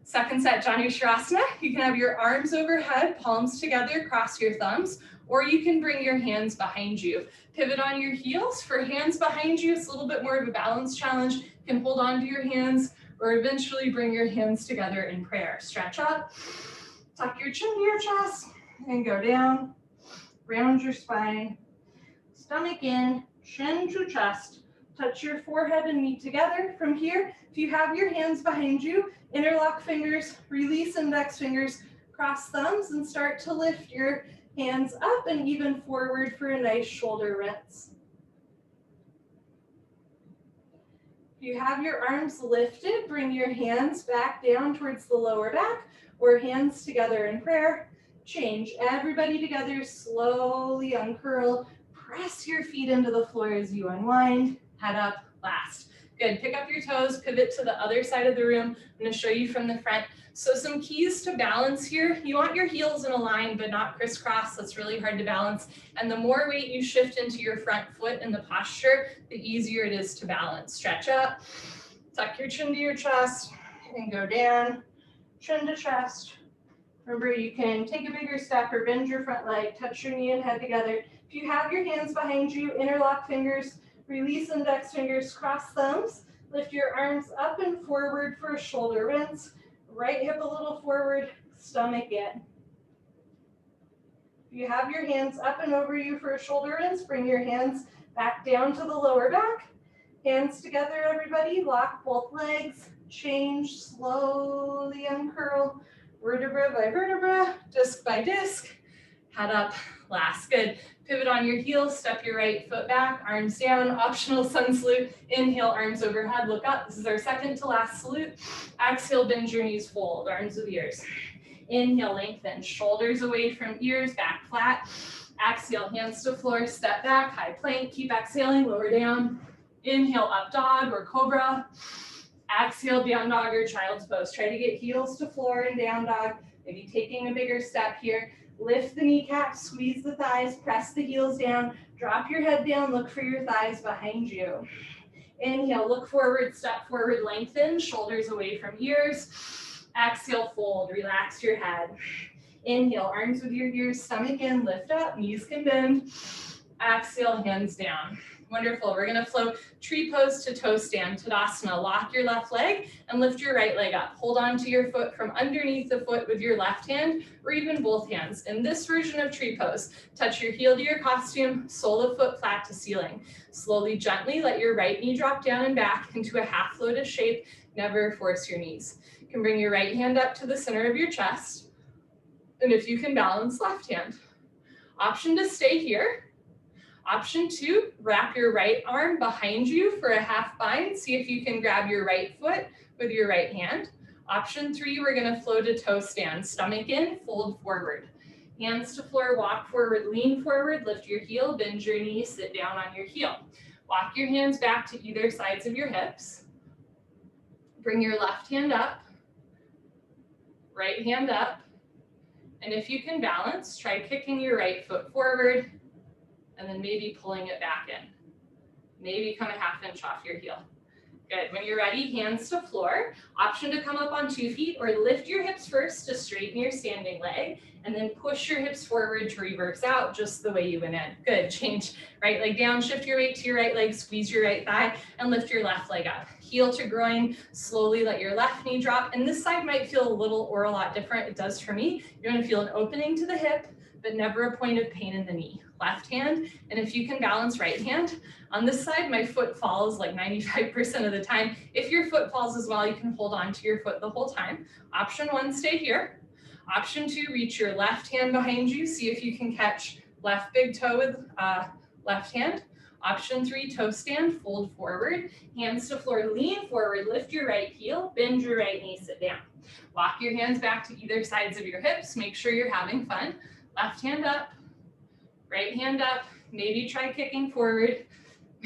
Second set, Janu Shavasana. You can have your arms overhead, palms together, cross your thumbs, or you can bring your hands behind you. Pivot on your heels. For hands behind you, it's a little bit more of a balance challenge. You can hold on to your hands or eventually bring your hands together in prayer. Stretch up, tuck your chin to your chest, and go down. Round your spine, stomach in, chin to chest. Touch your forehead and knee together. From here, if you have your hands behind you, interlock fingers, release index fingers, cross thumbs, and start to lift your hands up and even forward for a nice shoulder rinse. If you have your arms lifted, bring your hands back down towards the lower back or hands together in prayer. Change. Everybody together, slowly uncurl. Press your feet into the floor as you unwind. Head up, last. Good. Pick up your toes, pivot to the other side of the room. I'm going to show you from the front. So some keys to balance here. You want your heels in a line, but not crisscross. That's really hard to balance. And the more weight you shift into your front foot in the posture, the easier it is to balance. Stretch up, tuck your chin to your chest, and go down, chin to chest. Remember, you can take a bigger step or bend your front leg, touch your knee and head together. If you have your hands behind you, interlock fingers, release index fingers, cross thumbs, lift your arms up and forward for a shoulder rinse. Right hip a little forward, stomach in. If you have your hands up and over you for a shoulder rinse, bring your hands back down to the lower back. Hands together, everybody. Lock both legs. Change, slowly uncurl. Vertebra by vertebra, disc by disc. Head up, last. Good. Pivot on your heels, step your right foot back, arms down, optional sun salute. Inhale, arms overhead, look up. This is our second to last salute. Exhale, bend your knees, fold, arms with ears. Inhale, lengthen, shoulders away from ears, back flat. Exhale, hands to floor, step back, high plank. Keep exhaling, lower down. Inhale, up dog or cobra. Exhale, down dog or child's pose. Try to get heels to floor and down dog. Maybe taking a bigger step here. Lift the kneecaps, squeeze the thighs, press the heels down, drop your head down, look for your thighs behind you. Inhale, look forward, step forward, lengthen, shoulders away from ears. Exhale, fold, relax your head. Inhale, arms with your ears, stomach in, lift up, knees can bend. Exhale, hands down. Wonderful. We're going to flow tree pose to toe stand, Tadasana. Lock your left leg and lift your right leg up. Hold on to your foot from underneath the foot with your left hand or even both hands. In this version of tree pose, touch your heel to your costume, sole of foot flat to ceiling. Slowly, gently let your right knee drop down and back into a half lotus shape. Never force your knees. You can bring your right hand up to the center of your chest. And if you can balance, left hand. Option to stay here. Option 2, wrap your right arm behind you for a half bind. See if you can grab your right foot with your right hand. Option 3, we're going to flow to toe stand. Stomach in, fold forward. Hands to floor, walk forward, lean forward, lift your heel, bend your knee, sit down on your heel. Walk your hands back to either sides of your hips. Bring your left hand up, right hand up. And if you can balance, try kicking your right foot forward, and then maybe pulling it back in. Maybe come a half inch off your heel. Good. When you're ready, hands to floor. Option to come up on 2 feet or lift your hips first to straighten your standing leg and then push your hips forward to reverse out just the way you went in. Good. Change right leg down, shift your weight to your right leg, squeeze your right thigh and lift your left leg up. Heel to groin, slowly let your left knee drop. And this side might feel a little or a lot different. It does for me. You're going to feel an opening to the hip, but never a point of pain in the knee. Left hand, and if you can balance right hand, on this side, my foot falls like 95% of the time. If your foot falls as well, you can hold on to your foot the whole time. Option 1, stay here. Option 2, reach your left hand behind you. See if you can catch left big toe with left hand. Option 3, toe stand, fold forward. Hands to floor, lean forward, lift your right heel, bend your right knee, sit down. Walk your hands back to either sides of your hips. Make sure you're having fun. Left hand up, right hand up. Maybe try kicking forward.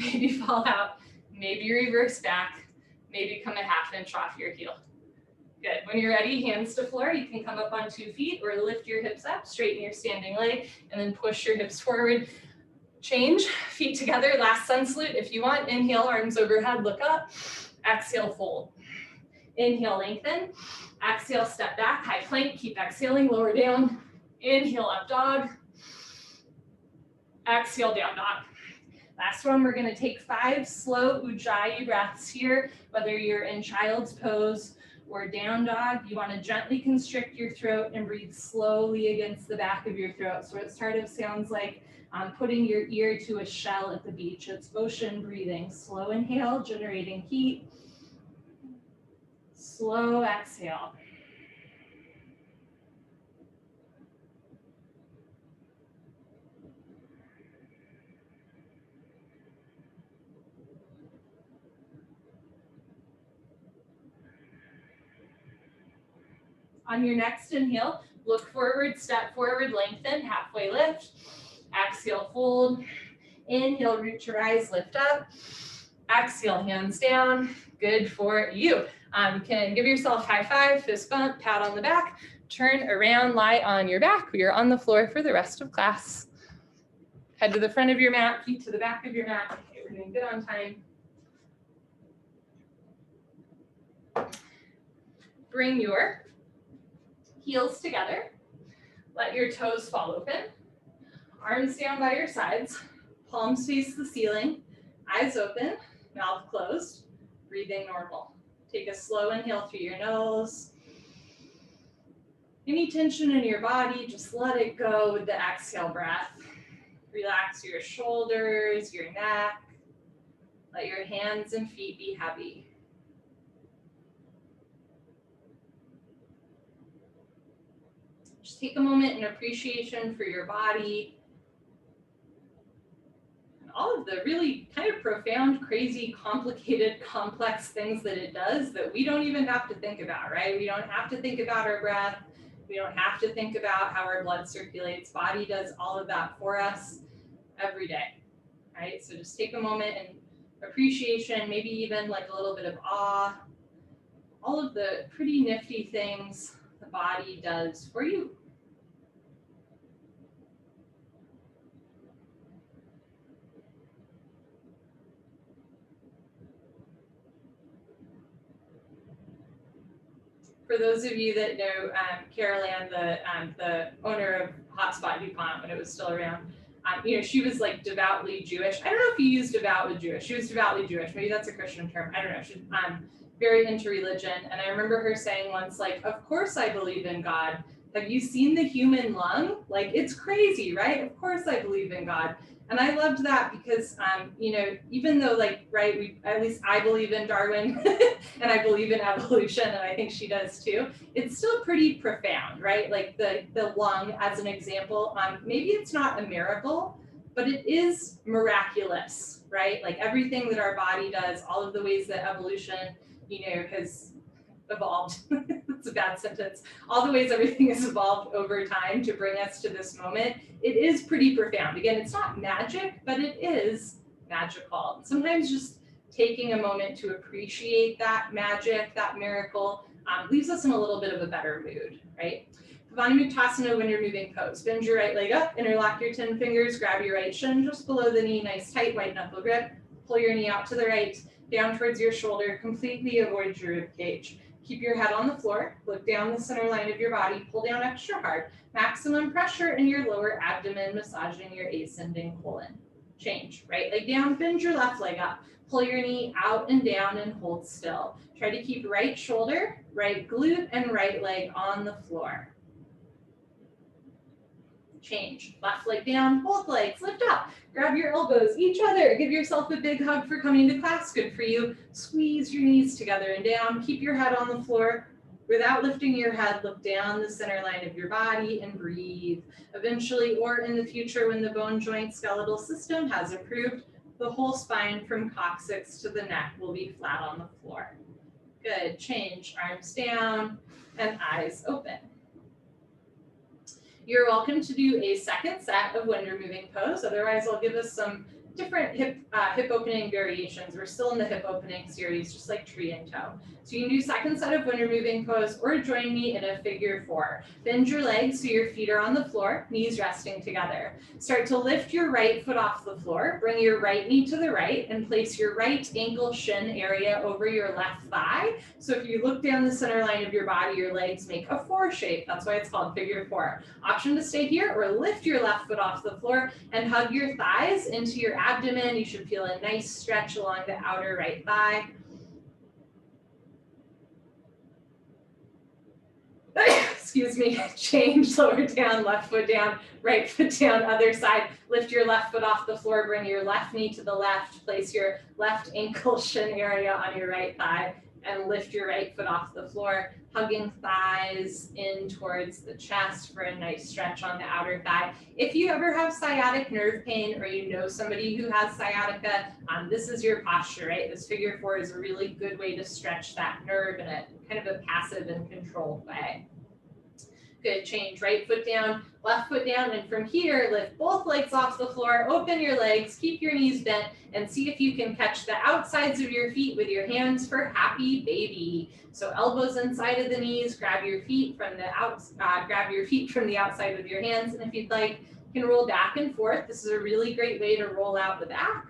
Maybe fall out, maybe reverse back, maybe come a half inch off your heel. Good. When you're ready, hands to floor, you can come up on 2 feet or lift your hips up, straighten your standing leg, and then push your hips forward. Change, feet together, last sun salute. If you want, inhale, arms overhead, look up. Exhale, fold. Inhale, lengthen. Exhale, step back, high plank, keep exhaling, lower down. Inhale, up dog. Exhale, down dog. Last one, we're gonna take 5 slow ujjayi breaths here, whether you're in child's pose or down dog. You wanna gently constrict your throat and breathe slowly against the back of your throat. So it sort of sounds like putting your ear to a shell at the beach. It's ocean breathing. Slow inhale, generating heat. Slow exhale. On your next inhale, look forward, step forward, lengthen, halfway lift. Exhale, fold. Inhale, root your eyes, lift up. Exhale, hands down. Good for you. You can give yourself high five, fist bump, pat on the back, turn around, lie on your back. We are on the floor for the rest of class. Head to the front of your mat, feet to the back of your mat. Okay, we're doing good on time. Bring your heels together. Let your toes fall open. Arms down by your sides. Palms face the ceiling. Eyes open, mouth closed. Breathing normal. Take a slow inhale through your nose. Any tension in your body, just let it go with the exhale breath. Relax your shoulders, your neck. Let your hands and feet be heavy. Just take a moment in appreciation for your body. And all of the really kind of profound, crazy, complicated, complex things that it does that we don't even have to think about, right? We don't have to think about our breath. We don't have to think about how our blood circulates. Body does all of that for us every day, right? So just take a moment and appreciation, maybe even like a little bit of awe, all of the pretty nifty things the body does for you. For those of you that know Carol Ann, the owner of Hotspot DuPont when it was still around, she was like devoutly Jewish. I don't know if you use devout with Jewish. She was devoutly Jewish. Maybe that's a Christian term. I don't know. She's very into religion. And I remember her saying once, like, of course I believe in God. Have you seen the human lung? Like, it's crazy, right? Of course I believe in God. And I loved that because, even though at least I believe in Darwin and I believe in evolution, and I think she does too, it's still pretty profound, right? Like the lung as an example, maybe it's not a miracle, but it is miraculous, right? Like everything that our body does, all of the ways that evolution, has evolved. That's a bad sentence. All the ways everything has evolved over time to bring us to this moment. It is pretty profound. Again, it's not magic, but it is magical. Sometimes just taking a moment to appreciate that magic, that miracle, leaves us in a little bit of a better mood, right? Pavani Muktasana when you're moving pose. Bend your right leg up, interlock your 10 fingers, grab your right shin just below the knee, nice tight white knuckle grip. Pull your knee out to the right, down towards your shoulder, completely avoid your rib cage. Keep your head on the floor, look down the center line of your body, pull down extra hard, maximum pressure in your lower abdomen, massaging your ascending colon. Change, right leg down, bend your left leg up, pull your knee out and down and hold still. Try to keep right shoulder, right glute, and right leg on the floor. Change, left leg down, both legs, lift up, grab your elbows, each other, give yourself a big hug for coming to class, good for you. Squeeze your knees together and down, keep your head on the floor. Without lifting your head, look down the center line of your body and breathe. Eventually, or in the future, when the bone joint skeletal system has improved, the whole spine from coccyx to the neck will be flat on the floor. Good, change, arms down and eyes open. You're welcome to do a second set of wind removing pose. Otherwise, I'll give us some different hip opening variations. We're still in the hip opening series, just like tree and toe. So you can do second set of wind removing pose or join me in a figure 4. Bend your legs so your feet are on the floor, knees resting together. Start to lift your right foot off the floor. Bring your right knee to the right and place your right ankle shin area over your left thigh. So if you look down the center line of your body, your legs make a 4 shape. That's why it's called figure 4. Option to stay here or lift your left foot off the floor and hug your thighs into your abdomen. You should feel a nice stretch along the outer right thigh. Excuse me, change, lower down, left foot down, right foot down, other side. Lift your left foot off the floor, bring your left knee to the left, place your left ankle shin area on your right thigh, and lift your right foot off the floor, hugging thighs in towards the chest for a nice stretch on the outer thigh. If you ever have sciatic nerve pain or you know somebody who has sciatica, this is your posture, right? This figure 4 is a really good way to stretch that nerve in a kind of a passive and controlled way. Good, change, right foot down, left foot down, and from here, lift both legs off the floor, open your legs, keep your knees bent, and see if you can catch the outsides of your feet with your hands for happy baby. So elbows inside of the knees, grab your feet from the outside with your hands, and if you'd like, you can roll back and forth. This is a really great way to roll out the back.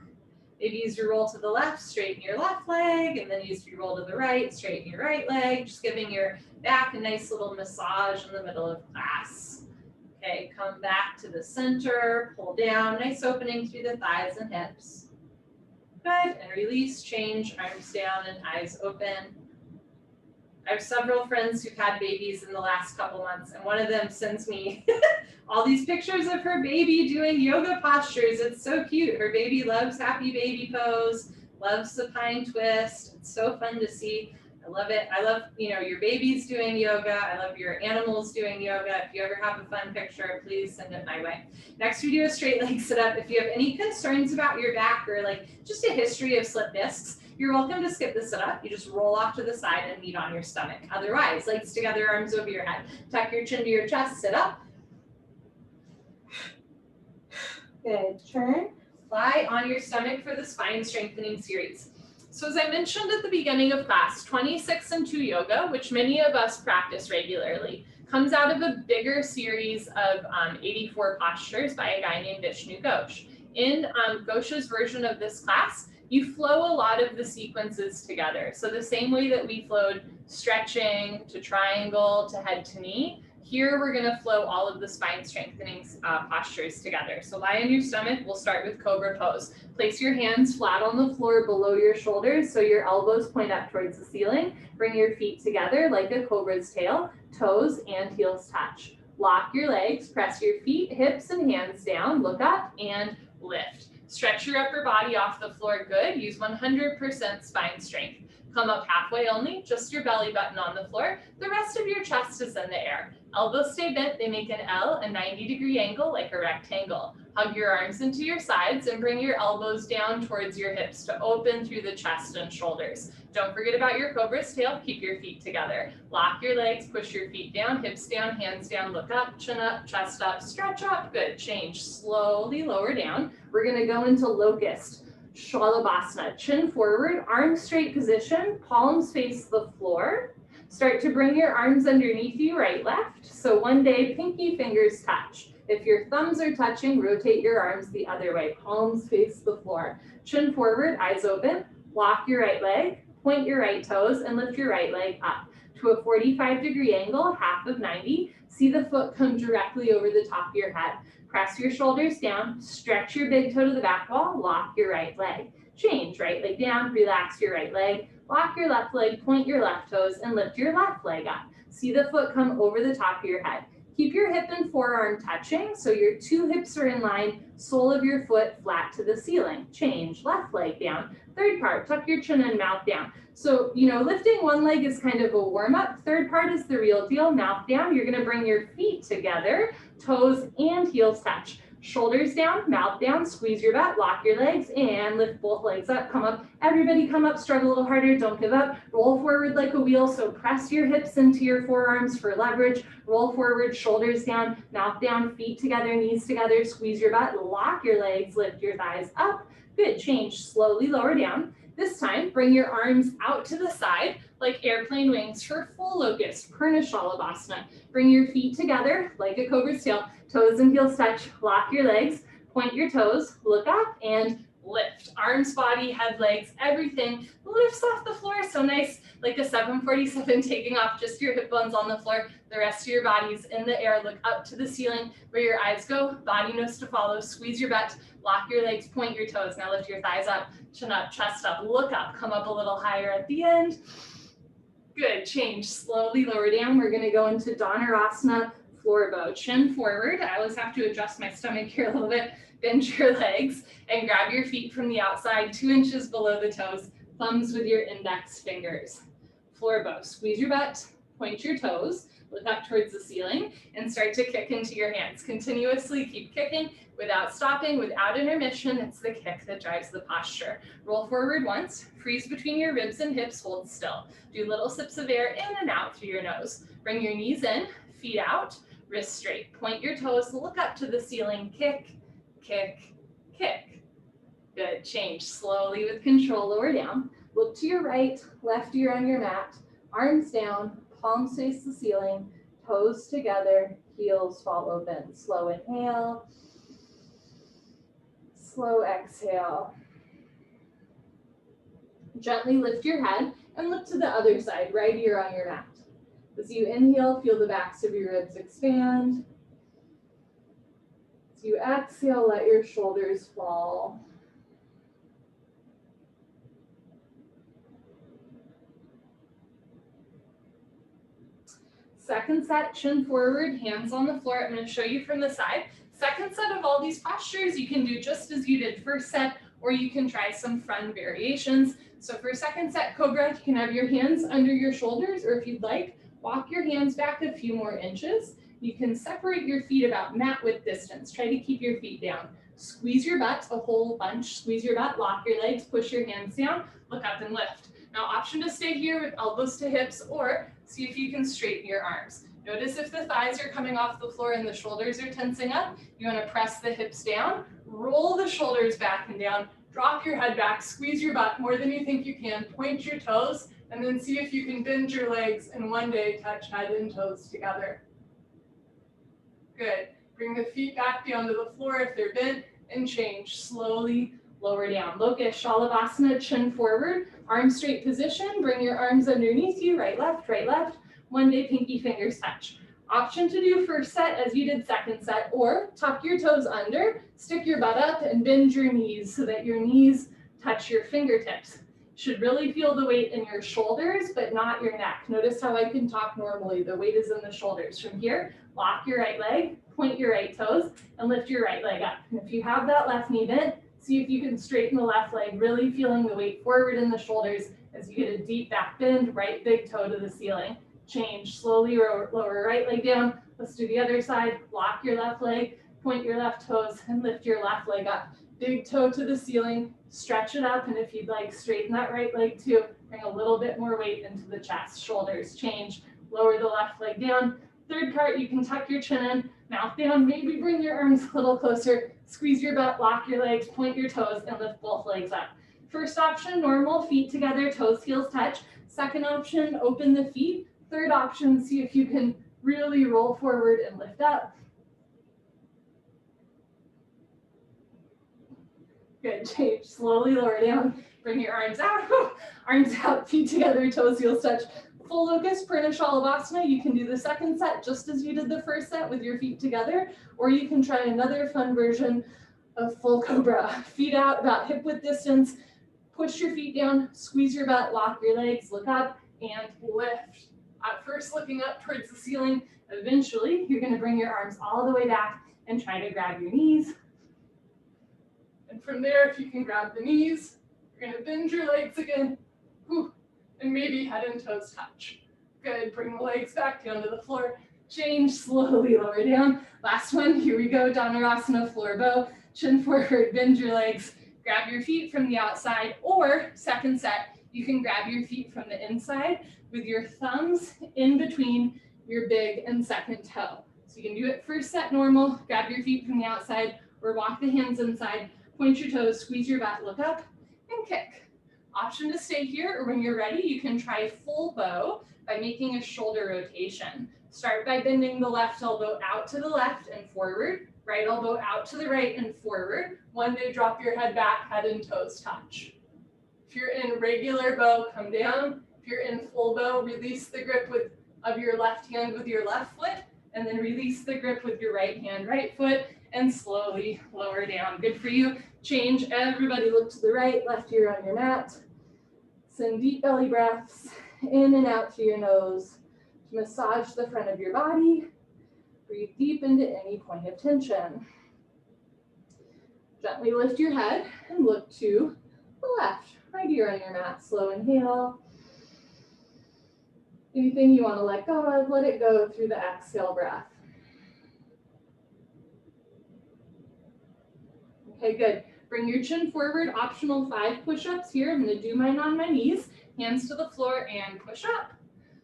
Maybe use your roll to the left, straighten your left leg, and then use your roll to the right, straighten your right leg, just giving your back a nice little massage in the middle of class. Okay, come back to the center, pull down, nice opening through the thighs and hips. Good, and release, change, arms down and eyes open. I have several friends who've had babies in the last couple months, and one of them sends me all these pictures of her baby doing yoga postures. It's so cute. Her baby loves happy baby pose, loves supine twist. It's so fun to see. I love it. I love, your baby's doing yoga. I love your animals doing yoga. If you ever have a fun picture, please send it my way. Next, we do a straight leg sit up. If you have any concerns about your back or just a history of slip discs, you're welcome to skip the sit up. You just roll off to the side and meet on your stomach. Otherwise, legs together, arms over your head. Tuck your chin to your chest, sit up. Good, turn, lie on your stomach for the spine strengthening series. So as I mentioned at the beginning of class, 26 and 2 yoga, which many of us practice regularly, comes out of a bigger series of 84 postures by a guy named Vishnu Ghosh. In Ghosh's version of this class, you flow a lot of the sequences together. So the same way that we flowed stretching to triangle to head to knee, here we're gonna flow all of the spine strengthening postures together. So lie on your stomach, we'll start with cobra pose. Place your hands flat on the floor below your shoulders so your elbows point up towards the ceiling. Bring your feet together like a cobra's tail, toes and heels touch. Lock your legs, press your feet, hips and hands down, look up and lift. Stretch your upper body off the floor, good. Use 100% spine strength. Come up halfway only, just your belly button on the floor. The rest of your chest is in the air. Elbows stay bent, they make an L, a 90-degree angle like a rectangle. Hug your arms into your sides and bring your elbows down towards your hips to open through the chest and shoulders. Don't forget about your cobra's tail, keep your feet together. Lock your legs, push your feet down, hips down, hands down, look up, chin up, chest up, stretch up, good. Change, slowly lower down. We're gonna go into locust. Shalabhasana, chin forward, arms straight position, palms face the floor. Start to bring your arms underneath you, right, left. So one day, pinky fingers touch. If your thumbs are touching, rotate your arms the other way. Palms face the floor. Chin forward, eyes open. Lock your right leg, point your right toes, and lift your right leg up to a 45-degree angle, half of 90. See the foot come directly over the top of your head. Press your shoulders down, stretch your big toe to the back wall, lock your right leg. Change, right leg down, relax your right leg, lock your left leg, point your left toes, and lift your left leg up. See the foot come over the top of your head. Keep your hip and forearm touching, so your two hips are in line, sole of your foot flat to the ceiling. Change, left leg down. Third part, tuck your chin and mouth down. So, lifting one leg is kind of a warm-up. Third part is the real deal, mouth down. You're gonna bring your feet together, toes and heels touch. Shoulders down, mouth down, squeeze your butt, lock your legs, and lift both legs up, come up. Everybody come up, struggle a little harder, don't give up. Roll forward like a wheel, so press your hips into your forearms for leverage. Roll forward, shoulders down, mouth down, feet together, knees together, squeeze your butt, lock your legs, lift your thighs up. Good, change, slowly lower down. This time, bring your arms out to the side like airplane wings for full locust, Purna Shalabhasana. Bring your feet together like a cobra's tail, toes and heels touch, lock your legs, point your toes, look up and lift. Arms, body, head, legs, everything lifts off the floor. So nice, like a 747 taking off, just your hip bones on the floor. The rest of your body's in the air. Look up to the ceiling where your eyes go, body knows to follow. Squeeze your butt, lock your legs, point your toes. Now lift your thighs up, chin up, chest up, look up, come up a little higher at the end. Good, change, slowly lower down. We're gonna go into Dhanurasana, floor bow, chin forward. I always have to adjust my stomach here a little bit. Bend your legs and grab your feet from the outside, 2 inches below the toes, thumbs with your index fingers. Floor bow, squeeze your butt, point your toes, look up towards the ceiling, and start to kick into your hands. Continuously keep kicking without stopping, without intermission. It's the kick that drives the posture. Roll forward once, freeze between your ribs and hips, hold still. Do little sips of air in and out through your nose. Bring your knees in, feet out, wrists straight. Point your toes, look up to the ceiling, kick, kick, kick. Good, change slowly with control, lower down. Look to your right, left ear on your mat, arms down, palms face the ceiling, toes together, heels fall open. Slow inhale, slow exhale. Gently lift your head and look to the other side, right ear on your mat. As you inhale, feel the backs of your ribs expand. As you exhale, let your shoulders fall. Second set, chin forward, hands on the floor. I'm going to show you from the side. Second set of all these postures, you can do just as you did first set, or you can try some fun variations. So for second set Cobra, you can have your hands under your shoulders, or if you'd like, walk your hands back a few more inches. You can separate your feet about mat width distance. Try to keep your feet down. Squeeze your butt a whole bunch. Squeeze your butt, lock your legs, push your hands down, look up and lift. Now option to stay here with elbows to hips, or see if you can straighten your arms. Notice if the thighs are coming off the floor and the shoulders are tensing up, you want to press the hips down, roll the shoulders back and down, drop your head back, squeeze your butt more than you think you can, point your toes, and then see if you can bend your legs and one day touch head and toes together. Good. Bring the feet back down to the floor if they're bent and change. Slowly lower down. Loka Shalabhasana, chin forward, arm straight position. Bring your arms underneath you, right, left, right, left. One day pinky fingers touch. Option to do first set as you did second set, or tuck your toes under, stick your butt up and bend your knees so that your knees touch your fingertips. Should really feel the weight in your shoulders, but not your neck. Notice how I can talk normally. The weight is in the shoulders. From here, lock your right leg, point your right toes, and lift your right leg up. And if you have that left knee bent, see if you can straighten the left leg, really feeling the weight forward in the shoulders as you get a deep back bend, right big toe to the ceiling. Change, slowly lower right leg down. Let's do the other side. Lock your left leg, point your left toes, and lift your left leg up. Big toe to the ceiling, stretch it up, and if you'd like, straighten that right leg too. Bring a little bit more weight into the chest, shoulders, change, lower the left leg down. Third part, you can tuck your chin in, mouth down, maybe bring your arms a little closer, squeeze your butt, lock your legs, point your toes, and lift both legs up. First option, normal, feet together, toes, heels touch. Second option, open the feet. Third option, see if you can really roll forward and lift up. Good, change. Slowly lower down. Bring your arms out. Arms out, feet together, toes, heels touch. Full locust, Pranashalabhasana. You can do the second set just as you did the first set with your feet together, or you can try another fun version of full cobra. Feet out about hip width distance. Push your feet down, squeeze your butt, lock your legs, look up, and lift. At first, looking up towards the ceiling. Eventually, you're going to bring your arms all the way back and try to grab your knees. And from there, if you can grab the knees, you're going to bend your legs again. Whew. And maybe head and toes touch. Good, bring the legs back down to the floor. Change, slowly lower down. Last one, here we go, Dhanurasana, floor bow. Chin forward, bend your legs. Grab your feet from the outside, or second set, you can grab your feet from the inside with your thumbs in between your big and second toe. So you can do it first set normal, grab your feet from the outside, or walk the hands inside, point your toes, squeeze your butt, look up, and kick. Option to stay here, or when you're ready, you can try full bow by making a shoulder rotation. Start by bending the left elbow out to the left and forward, right elbow out to the right and forward. One day, drop your head back, head and toes touch. If you're in regular bow, come down. If you're in full bow, release the grip of your left hand with your left foot, and then release the grip with your right hand, right foot, and slowly lower down. Good for you. Change. Everybody look to the right, left ear on your mat. Send deep belly breaths in and out through your nose to massage the front of your body. Breathe deep into any point of tension. Gently lift your head and look to the left. Right ear on your mat. Slow inhale. Anything you want to let go of, let it go through the exhale breath. Okay, good. Bring your chin forward, optional 5 push-ups here. I'm going to do mine on my knees, hands to the floor, and push up.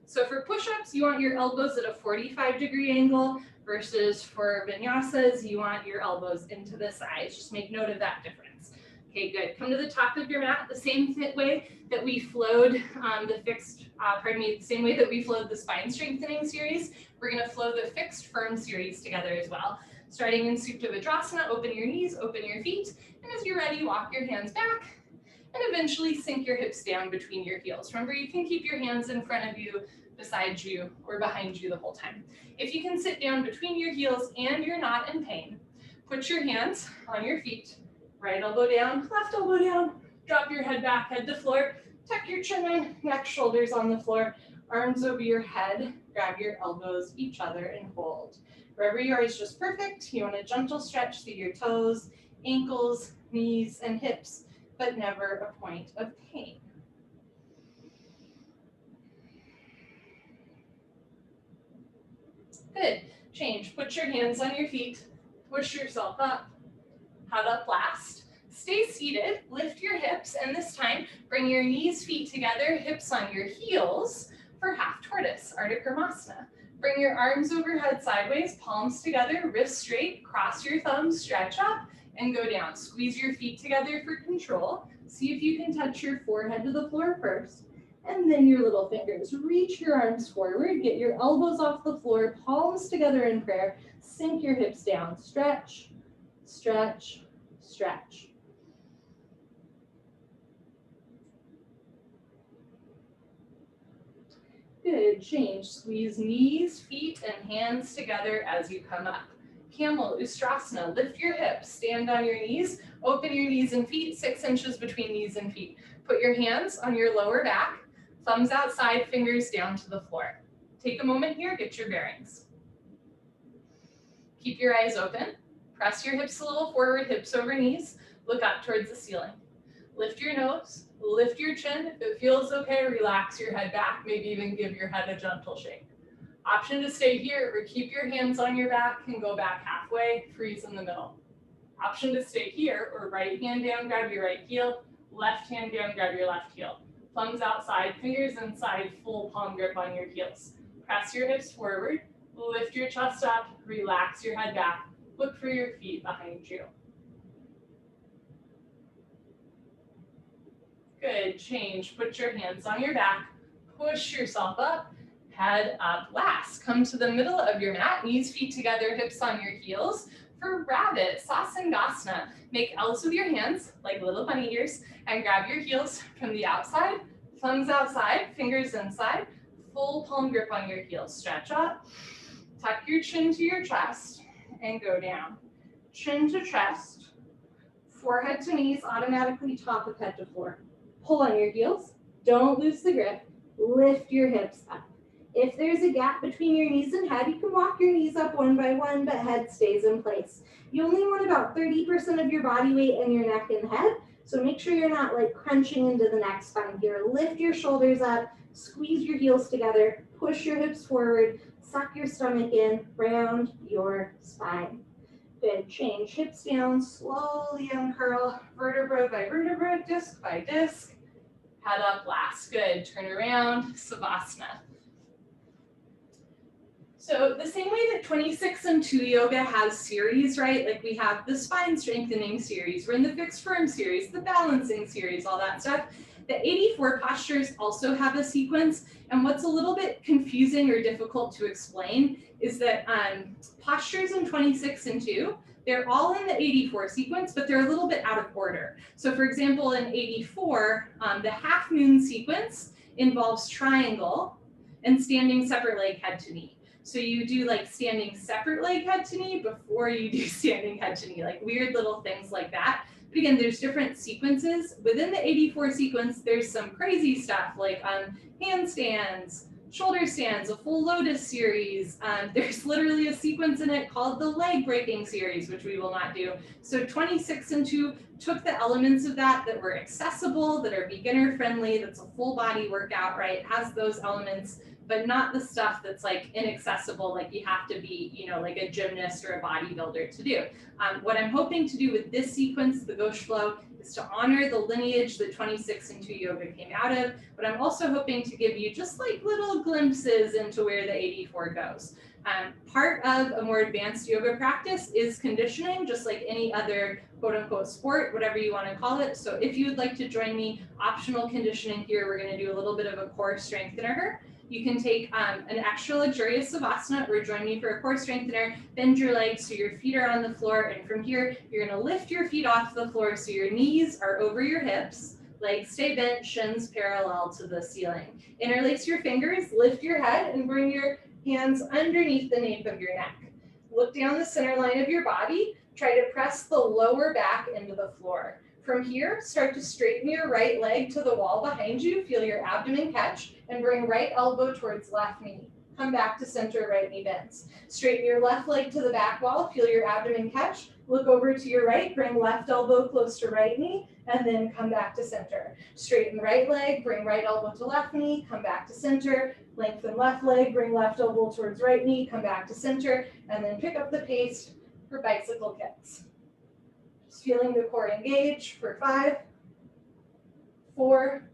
So for push-ups, you want your elbows at a 45-degree angle, versus for vinyasas, you want your elbows into the sides. Just make note of that difference. Okay, good. Come to the top of your mat, the same way that we flowed the same way that we flowed the spine strengthening series. We're going to flow the fixed firm series together as well. Starting in Supta Vajrasana, open your knees, open your feet, and as you're ready, walk your hands back, and eventually sink your hips down between your heels. Remember, you can keep your hands in front of you, beside you, or behind you the whole time. If you can sit down between your heels and you're not in pain, put your hands on your feet, right elbow down, left elbow down, drop your head back, head to floor, tuck your chin in, neck, shoulders on the floor, arms over your head, grab your elbows each other and hold. Wherever you are is just perfect. You want a gentle stretch through your toes, ankles, knees, and hips, but never a point of pain. Good. Change. Put your hands on your feet. Push yourself up. Head up last. Stay seated. Lift your hips, and this time bring your knees, feet together, hips on your heels for half tortoise, Ardha Karmasana. Bring your arms overhead sideways, palms together, wrists straight, cross your thumbs, stretch up, and go down. Squeeze your feet together for control. See if you can touch your forehead to the floor first, and then your little fingers. Reach your arms forward, get your elbows off the floor, palms together in prayer, sink your hips down, stretch, stretch, stretch. Good, change. Squeeze knees, feet, and hands together as you come up. Camel, Ustrasana, lift your hips, stand on your knees, open your knees and feet, 6 inches between knees and feet. Put your hands on your lower back, thumbs outside, fingers down to the floor. Take a moment here, get your bearings. Keep your eyes open, press your hips a little forward, hips over knees, look up towards the ceiling. Lift your nose, lift your chin. If it feels okay, relax your head back, maybe even give your head a gentle shake. Option to stay here or keep your hands on your back and go back halfway, freeze in the middle. Option to stay here or right hand down, grab your right heel, left hand down, grab your left heel. Thumbs outside, fingers inside, full palm grip on your heels. Press your hips forward, lift your chest up, relax your head back, look for your feet behind you. Good, change, put your hands on your back, push yourself up, head up last. Come to the middle of your mat, knees, feet together, hips on your heels For rabbit, Sasangasana, make L's with your hands, like little bunny ears, and grab your heels from the outside, thumbs outside, fingers inside, full palm grip on your heels. Stretch up, tuck your chin to your chest, and go down. Chin to chest, forehead to knees, automatically top of head to floor. Pull on your heels, don't lose the grip, lift your hips up. If there's a gap between your knees and head, you can walk your knees up one by one, but head stays in place. You only want about 30% of your body weight in your neck and head, so make sure you're not like crunching into the neck spine here. Lift your shoulders up, squeeze your heels together, push your hips forward, suck your stomach in, round your spine. Good, change, hips down, slowly uncurl, vertebra by vertebra, disc by disc, head up last, good, turn around, Savasana. So the same way that 26 and 2 yoga has series, right? Like we have the spine strengthening series, we're in the fixed firm series, the balancing series, all that stuff. The 84 postures also have a sequence, and what's a little bit confusing or difficult to explain is that postures in 26 and 2, they're all in the 84 sequence, but they're a little bit out of order. So for example, in 84, the half moon sequence involves triangle and standing separate leg head to knee. So you do like standing separate leg head to knee before you do standing head to knee, like weird little things like that. But again, there's different sequences. Within the 84 sequence, there's some crazy stuff like handstands, shoulder stands, a full lotus series. There's literally a sequence in it called the leg breaking series, which we will not do. So 26 and 2 took the elements of that were accessible, that are beginner friendly, that's a full body workout, right? It has those elements, but not the stuff that's like inaccessible, like you have to be, you know, like a gymnast or a bodybuilder to do. What I'm hoping to do with this sequence, the Ghosh flow, is to honor the lineage that 26 and 2 yoga came out of, but I'm also hoping to give you just like little glimpses into where the 84 goes. Part of a more advanced yoga practice is conditioning, just like any other quote unquote sport, whatever you want to call it. So if you would like to join me, optional conditioning here, we're going to do a little bit of a core strengthener. You can take an extra luxurious savasana or join me for a core strengthener, bend your legs so your feet are on the floor, and from here, you're gonna lift your feet off the floor so your knees are over your hips, legs stay bent, shins parallel to the ceiling. Interlace your fingers, lift your head, and bring your hands underneath the nape of your neck. Look down the center line of your body, try to press the lower back into the floor. From here, start to straighten your right leg to the wall behind you, feel your abdomen catch, and bring right elbow towards left knee. Come back to center, right knee bends. Straighten your left leg to the back wall, feel your abdomen catch, look over to your right, bring left elbow close to right knee, and then come back to center. Straighten right leg, bring right elbow to left knee, come back to center, lengthen left leg, bring left elbow towards right knee, come back to center, and then pick up the pace for bicycle kicks. Just feeling the core engage for 5, 4,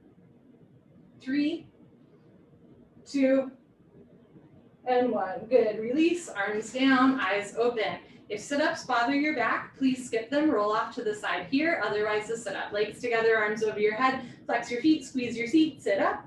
3, 2, and 1. Good. Release, arms down, eyes open. If sit-ups bother your back, please skip them, roll off to the side here, otherwise a sit-up. Legs together, arms over your head, flex your feet, squeeze your seat, sit up.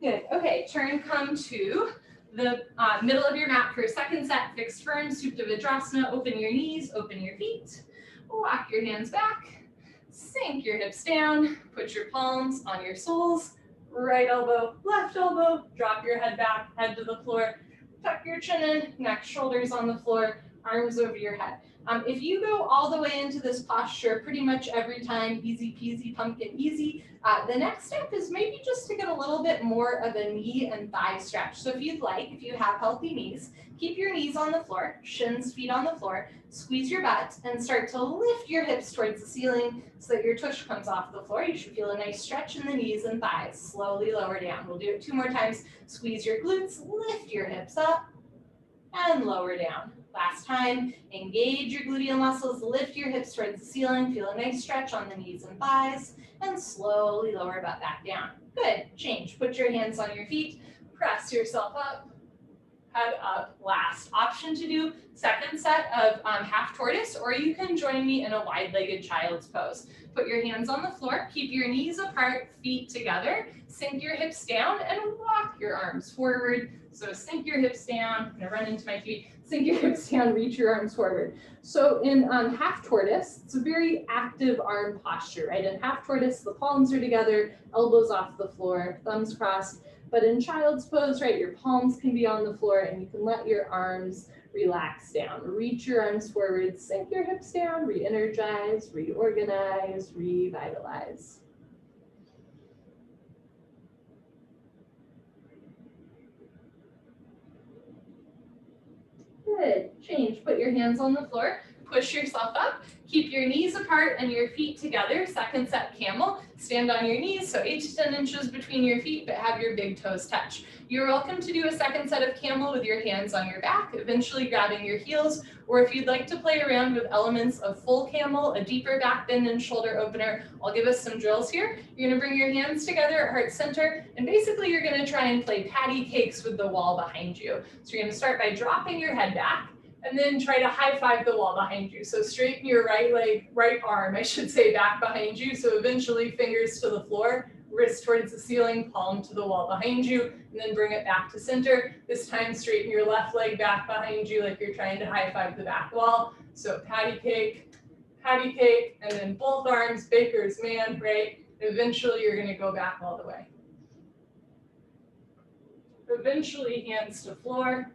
Good. Okay, turn, come to the middle of your mat for a second set, fixed firm, Supta Vajrasana. Open your knees, open your feet, walk your hands back, sink your hips down, put your palms on your soles, right elbow, left elbow, drop your head back, head to the floor, tuck your chin in, neck, shoulders on the floor, arms over your head. If you go all the way into this posture pretty much every time, easy peasy pumpkin easy, the next step is maybe just to get a little bit more of a knee and thigh stretch. So if you'd like, if you have healthy knees, keep your knees on the floor, shins, feet on the floor, squeeze your butt and start to lift your hips towards the ceiling so that your tush comes off the floor. You should feel a nice stretch in the knees and thighs. Slowly lower down. We'll do it 2 more times. Squeeze your glutes, lift your hips up and lower down. Last time, engage your gluteal muscles, lift your hips towards the ceiling, feel a nice stretch on the knees and thighs, and slowly lower butt back down. Good, change. Put your hands on your feet, press yourself up, head up last. Option to do second set of half tortoise, or you can join me in a wide-legged child's pose. Put your hands on the floor, keep your knees apart, feet together, sink your hips down, and walk your arms forward. So sink your hips down, I'm gonna run into my feet, sink your hips down, reach your arms forward. So in half tortoise, it's a very active arm posture, right? In half tortoise, the palms are together, elbows off the floor, thumbs crossed. But in child's pose, right, your palms can be on the floor and you can let your arms relax down. Reach your arms forward, sink your hips down, re-energize, reorganize, revitalize. Good, change, put your hands on the floor, push yourself up, keep your knees apart and your feet together, second set camel, stand on your knees, so 8 to 10 inches between your feet, but have your big toes touch. You're welcome to do a second set of camel with your hands on your back, eventually grabbing your heels, or if you'd like to play around with elements of full camel, a deeper back bend and shoulder opener, I'll give us some drills here. You're gonna bring your hands together at heart center, and basically you're gonna try and play patty cakes with the wall behind you. So you're gonna start by dropping your head back, and then try to high five the wall behind you. So straighten your right leg, right arm, I should say, back behind you. So eventually fingers to the floor, wrist towards the ceiling, palm to the wall behind you, and then bring it back to center. This time straighten your left leg back behind you like you're trying to high five the back wall. So patty cake, and then both arms, baker's man, right? Eventually you're gonna go back all the way. Eventually hands to floor,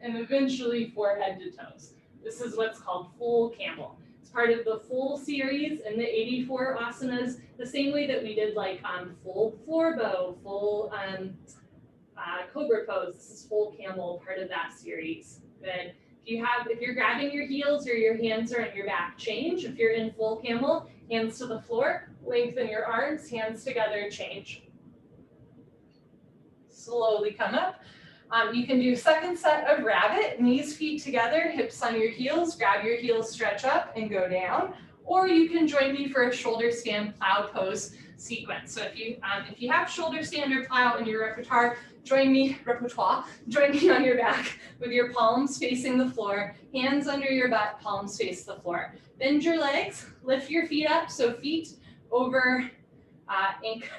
and eventually forehead to toes. This is what's called full camel. It's part of the full series in the 84 asanas, the same way that we did like full floor bow, full cobra pose. This is full camel, part of that series. Good. If you're grabbing your heels or your hands are on your back, change. If you're in full camel, hands to the floor, lengthen your arms, hands together, change. Slowly come up. You can do second set of rabbit, knees, feet together, hips on your heels, grab your heels, stretch up and go down. Or you can join me for a shoulder stand plow pose sequence. So if you have shoulder stand or plow in your repertoire, join me on your back with your palms facing the floor, hands under your butt, palms face the floor. Bend your legs, lift your feet up, so feet over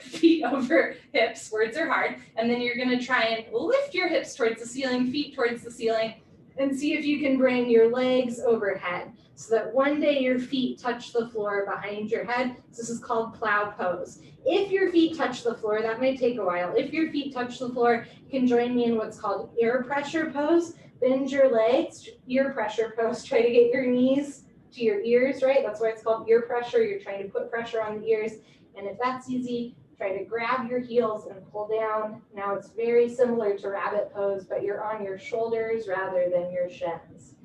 feet over hips, words are hard, and then you're gonna try and lift your hips towards the ceiling, feet towards the ceiling, and see if you can bring your legs overhead so that one day your feet touch the floor behind your head. So this is called plow pose. If your feet touch the floor, that might take a while. If your feet touch the floor, you can join me in what's called ear pressure pose. Bend your legs, ear pressure pose. Try to get your knees to your ears, right? That's why it's called ear pressure. You're trying to put pressure on the ears. And if that's easy, try to grab your heels and pull down. Now it's very similar to rabbit pose, but you're on your shoulders rather than your shins.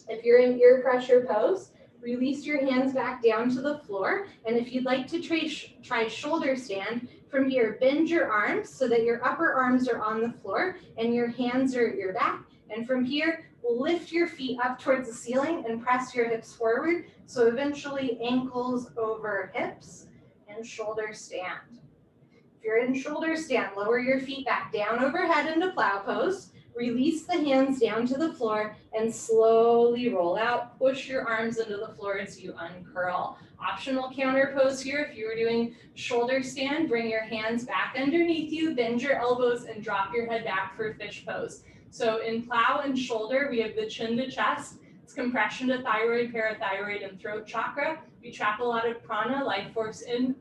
If you're in ear pressure pose, release your hands back down to the floor. And if you'd like to try shoulder stand, from here, bend your arms so that your upper arms are on the floor and your hands are at your back. And from here, lift your feet up towards the ceiling and press your hips forward. So eventually ankles over hips. And shoulder stand. If you're in shoulder stand, lower your feet back down overhead into plow pose, release the hands down to the floor and slowly roll out, push your arms into the floor as you uncurl. Optional counter pose here. If you were doing shoulder stand, bring your hands back underneath you, bend your elbows and drop your head back for fish pose. So in plow and shoulder, we have the chin to chest. It's compression to thyroid, parathyroid, and throat chakra. We trap a lot of prana, life force in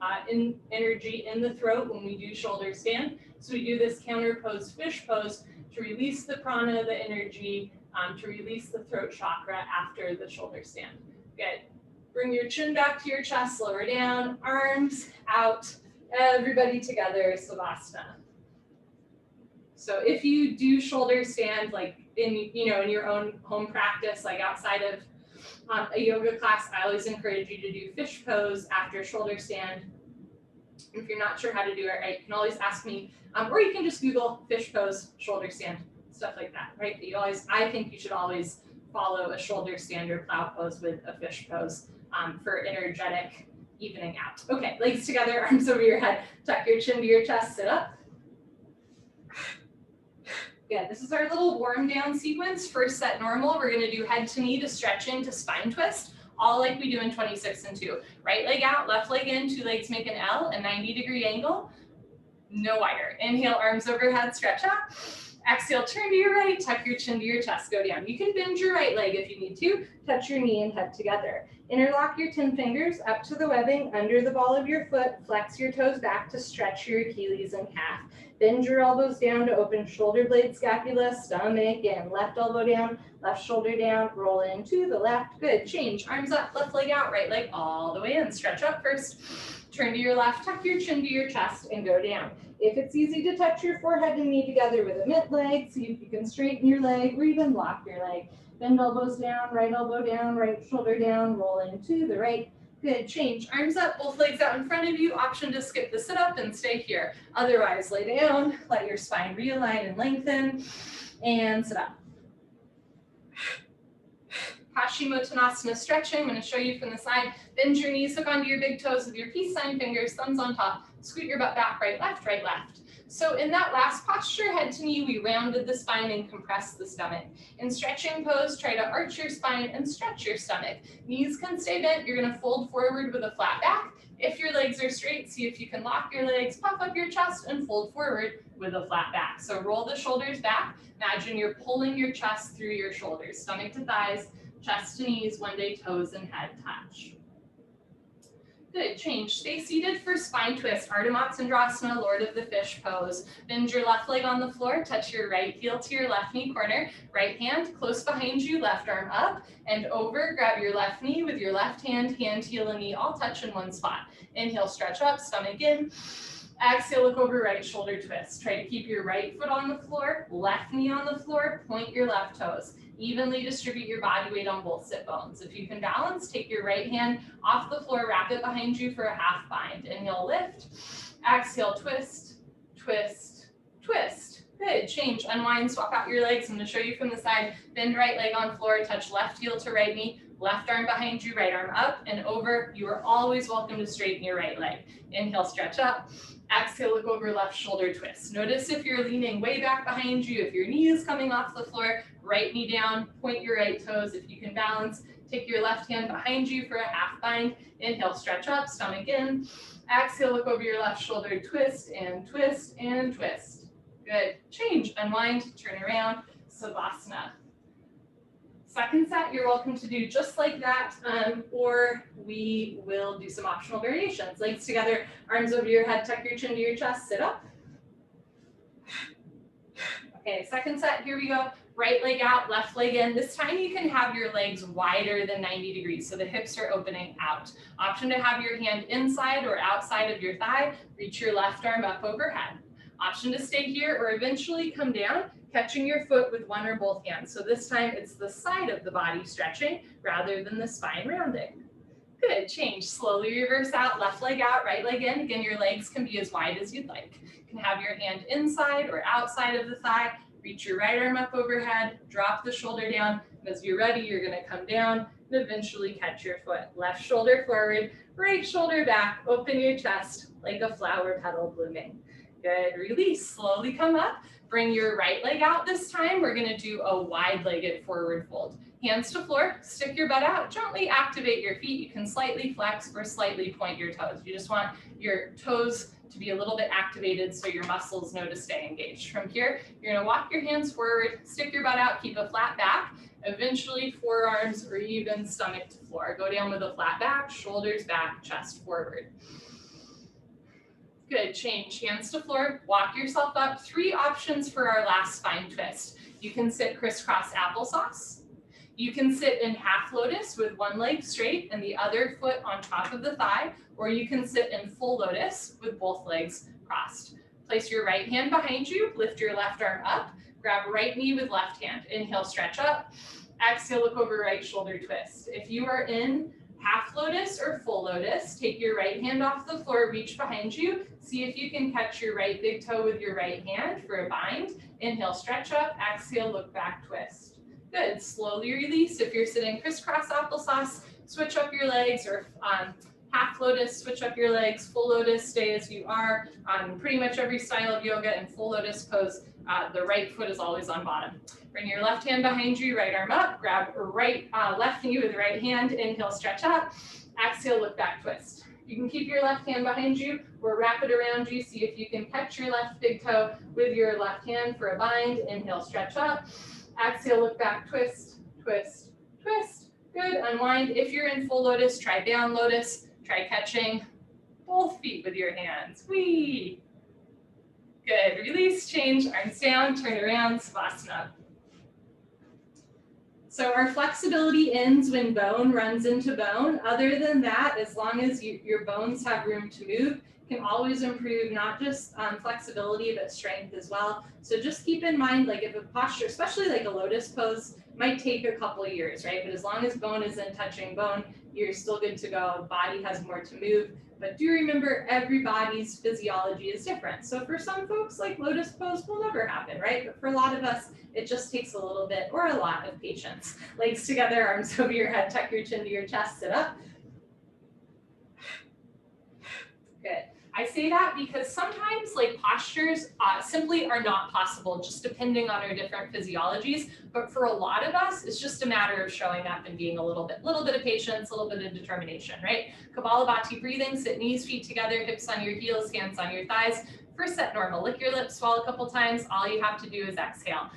energy in the throat when we do shoulder stand. So we do this counter pose, fish pose, to release the prana, the energy, to release the throat chakra after the shoulder stand. Good. Bring your chin back to your chest, lower down, arms out, everybody together, Savasana. So if you do shoulder stand, like in your own home practice, like outside of a yoga class, I always encourage you to do fish pose after shoulder stand. If you're not sure how to do it right, you can always ask me, or you can just Google fish pose, shoulder stand, stuff like that, right? But I think you should always follow a shoulder stand or plow pose with a fish pose for energetic evening out. Okay, legs together, arms over your head, tuck your chin to your chest, sit up. Good, this is our little warm down sequence. First set normal, we're gonna do head to knee to stretch into spine twist, all like we do in 26 and 2. Right leg out, left leg in, two legs make an L, a 90-degree angle, no wider. Inhale, arms overhead, stretch up. Exhale, turn to your right, tuck your chin to your chest, go down. You can bend your right leg if you need to, touch your knee and head together. Interlock your 10 fingers up to the webbing, under the ball of your foot, flex your toes back to stretch your Achilles and calf. Bend your elbows down to open shoulder blade, scapula, stomach, and left elbow down, left shoulder down, roll into the left. Good, change, arms up, left leg out, right leg all the way in. Stretch up first, turn to your left, tuck your chin to your chest, and go down. If it's easy to touch your forehead and knee together with a mid leg, see if you can straighten your leg or even lock your leg. Bend elbows down, right shoulder down, roll into the right. Good, change, arms up, both legs out in front of you. Option to skip the sit up and stay here. Otherwise, lay down, let your spine realign and lengthen, and sit up. Paschimottanasana stretching, I'm going to show you from the side. Bend your knees, hook onto your big toes with your peace sign fingers, thumbs on top. Scoot your butt back, right, left, right, left. So in that last posture, head to knee, we rounded the spine and compressed the stomach. In stretching pose, try to arch your spine and stretch your stomach. Knees can stay bent. You're going to fold forward with a flat back. If your legs are straight, see if you can lock your legs, puff up your chest, and fold forward with a flat back. So roll the shoulders back. Imagine you're pulling your chest through your shoulders, stomach to thighs, chest to knees, one day toes and head touch. Good, change. Stay seated for spine twist. Ardha Matsyendrasana, Lord of the Fish pose. Bend your left leg on the floor, touch your right heel to your left knee corner. Right hand close behind you, left arm up and over. Grab your left knee with your left hand, heel and knee all touch in one spot. Inhale, stretch up, stomach in. Exhale, look over, right shoulder twist. Try to keep your right foot on the floor, left knee on the floor, point your left toes. Evenly distribute your body weight on both sit bones. If you can balance, take your right hand off the floor, wrap it behind you for a half bind. Inhale, lift. Exhale, twist, twist, twist. Good, change, unwind, swap out your legs. I'm going to show you from the side. Bend right leg on floor, touch left heel to right knee, left arm behind you, right arm up and over. You are always welcome to straighten your right leg. Inhale, stretch up. Exhale, look over, left shoulder twist. Notice if you're leaning way back behind you, if your knee is coming off the floor, right knee down, point your right toes. If you can balance, take your left hand behind you for a half bind. Inhale, stretch up, stomach in. Exhale, look over your left shoulder, twist and twist and twist. Good, change, unwind, turn around, Savasana. Second set, you're welcome to do just like that, or we will do some optional variations. Legs together, arms over your head, tuck your chin to your chest, sit up. Okay, second set, here we go. Right leg out, left leg in. This time you can have your legs wider than 90 degrees, so the hips are opening out. Option to have your hand inside or outside of your thigh. Reach your left arm up overhead. Option to stay here or eventually come down, catching your foot with one or both hands. So this time it's the side of the body stretching rather than the spine rounding. Good, change. Slowly reverse out, left leg out, right leg in. Again, your legs can be as wide as you'd like. You can have your hand inside or outside of the thigh. Reach your right arm up overhead, drop the shoulder down. And as you're ready, you're gonna come down and eventually catch your foot. Left shoulder forward, right shoulder back, open your chest like a flower petal blooming. Good, release, slowly come up. Bring your right leg out this time. We're gonna do a wide-legged forward fold. Hands to floor, stick your butt out, gently activate your feet. You can slightly flex or slightly point your toes. You just want your toes to be a little bit activated so your muscles know to stay engaged. From here, you're gonna walk your hands forward, stick your butt out, keep a flat back, eventually forearms or even stomach to floor. Go down with a flat back, shoulders back, chest forward. Good, change, hands to floor, walk yourself up. 3 options for our last spine twist. You can sit crisscross applesauce. You can sit in half lotus with one leg straight and the other foot on top of the thigh, or you can sit in full lotus with both legs crossed. Place your right hand behind you, lift your left arm up, grab right knee with left hand. Inhale, stretch up. Exhale, look over, right shoulder twist. If you are in half lotus or full lotus, take your right hand off the floor, reach behind you. See if you can catch your right big toe with your right hand for a bind. Inhale, stretch up. Exhale, look back, twist. Good, slowly release. If you're sitting crisscross applesauce, switch up your legs, or half lotus, switch up your legs. Full lotus, stay as you are. Pretty much every style of yoga and full lotus pose The right foot is always on bottom. Bring your left hand behind you, right arm up, grab left knee with the right hand, inhale, stretch up, exhale, look back, twist. You can keep your left hand behind you or wrap it around you. See if you can catch your left big toe with your left hand for a bind. Inhale, stretch up, exhale, look back, twist, twist, twist. Good, unwind. If you're in full lotus, try down lotus, try catching both feet with your hands. Whee! Good, release, change, arms down, turn around, Savasana. So our flexibility ends when bone runs into bone. Other than that, as long as your bones have room to move, can always improve not just flexibility, but strength as well. So just keep in mind, like if a posture, especially like a lotus pose, might take a couple of years, right? But as long as bone isn't touching bone, you're still good to go. Body has more to move. But do remember, everybody's physiology is different. So for some folks, like lotus pose will never happen, right? But for a lot of us, it just takes a little bit or a lot of patience. Legs together, arms over your head, tuck your chin to your chest, sit up. Good. I say that because sometimes like postures simply are not possible, just depending on our different physiologies. But for a lot of us, it's just a matter of showing up and being a little bit of patience, a little bit of determination, right? Kapalabhati breathing, sit knees, feet together, hips on your heels, hands on your thighs. First set normal, lick your lips, swallow a couple times. All you have to do is exhale.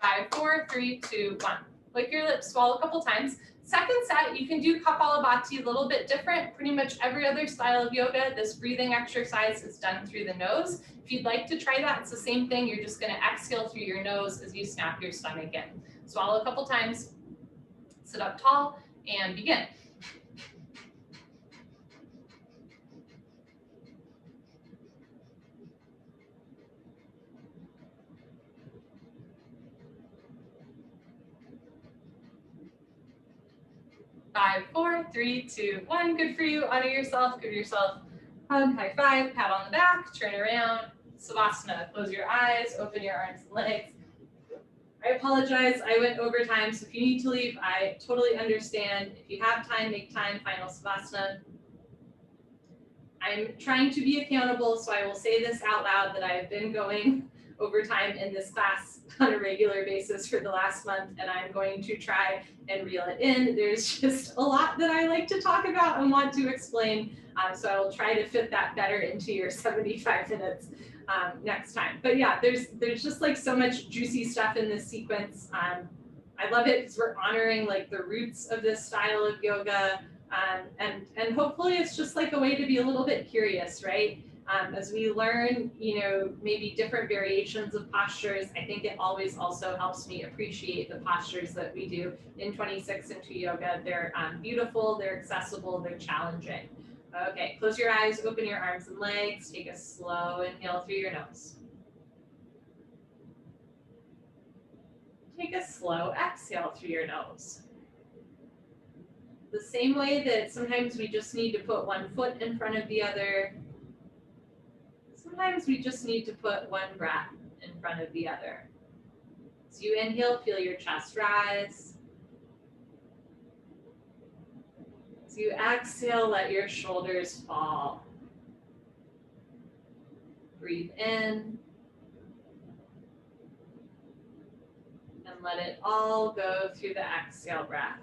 5, 4, 3, 2, 1. Lick your lips, swallow a couple times. Second set, you can do Kapalabhati a little bit different. Pretty much every other style of yoga, this breathing exercise is done through the nose. If you'd like to try that, it's the same thing. You're just going to exhale through your nose as you snap your stomach in. Swallow a couple times, sit up tall, and begin. 5, 4, 3, 2, 1. Good for you. Honor yourself. Give yourself a hug, high five, pat on the back, turn around. Savasana. Close your eyes, open your arms and legs. I apologize. I went over time, so if you need to leave, I totally understand. If you have time, make time. Final Savasana. I'm trying to be accountable, so I will say this out loud that I have been going over time in this class on a regular basis for the last month, and I'm going to try and reel it in. There's just a lot that I like to talk about and want to explain, so I will try to fit that better into your 75 minutes next time. But yeah, there's just like so much juicy stuff in this sequence. I love it because we're honoring like the roots of this style of yoga. And hopefully it's just like a way to be a little bit curious, right? As we learn, maybe different variations of postures, I think it always also helps me appreciate the postures that we do in 26 and 2 yoga. They're beautiful, they're accessible, they're challenging. Okay, close your eyes, open your arms and legs, take a slow inhale through your nose. Take a slow exhale through your nose. The same way that sometimes we just need to put one foot in front of the other, sometimes we just need to put one breath in front of the other. As you inhale, feel your chest rise. As you exhale, let your shoulders fall. Breathe in. And let it all go through the exhale breath.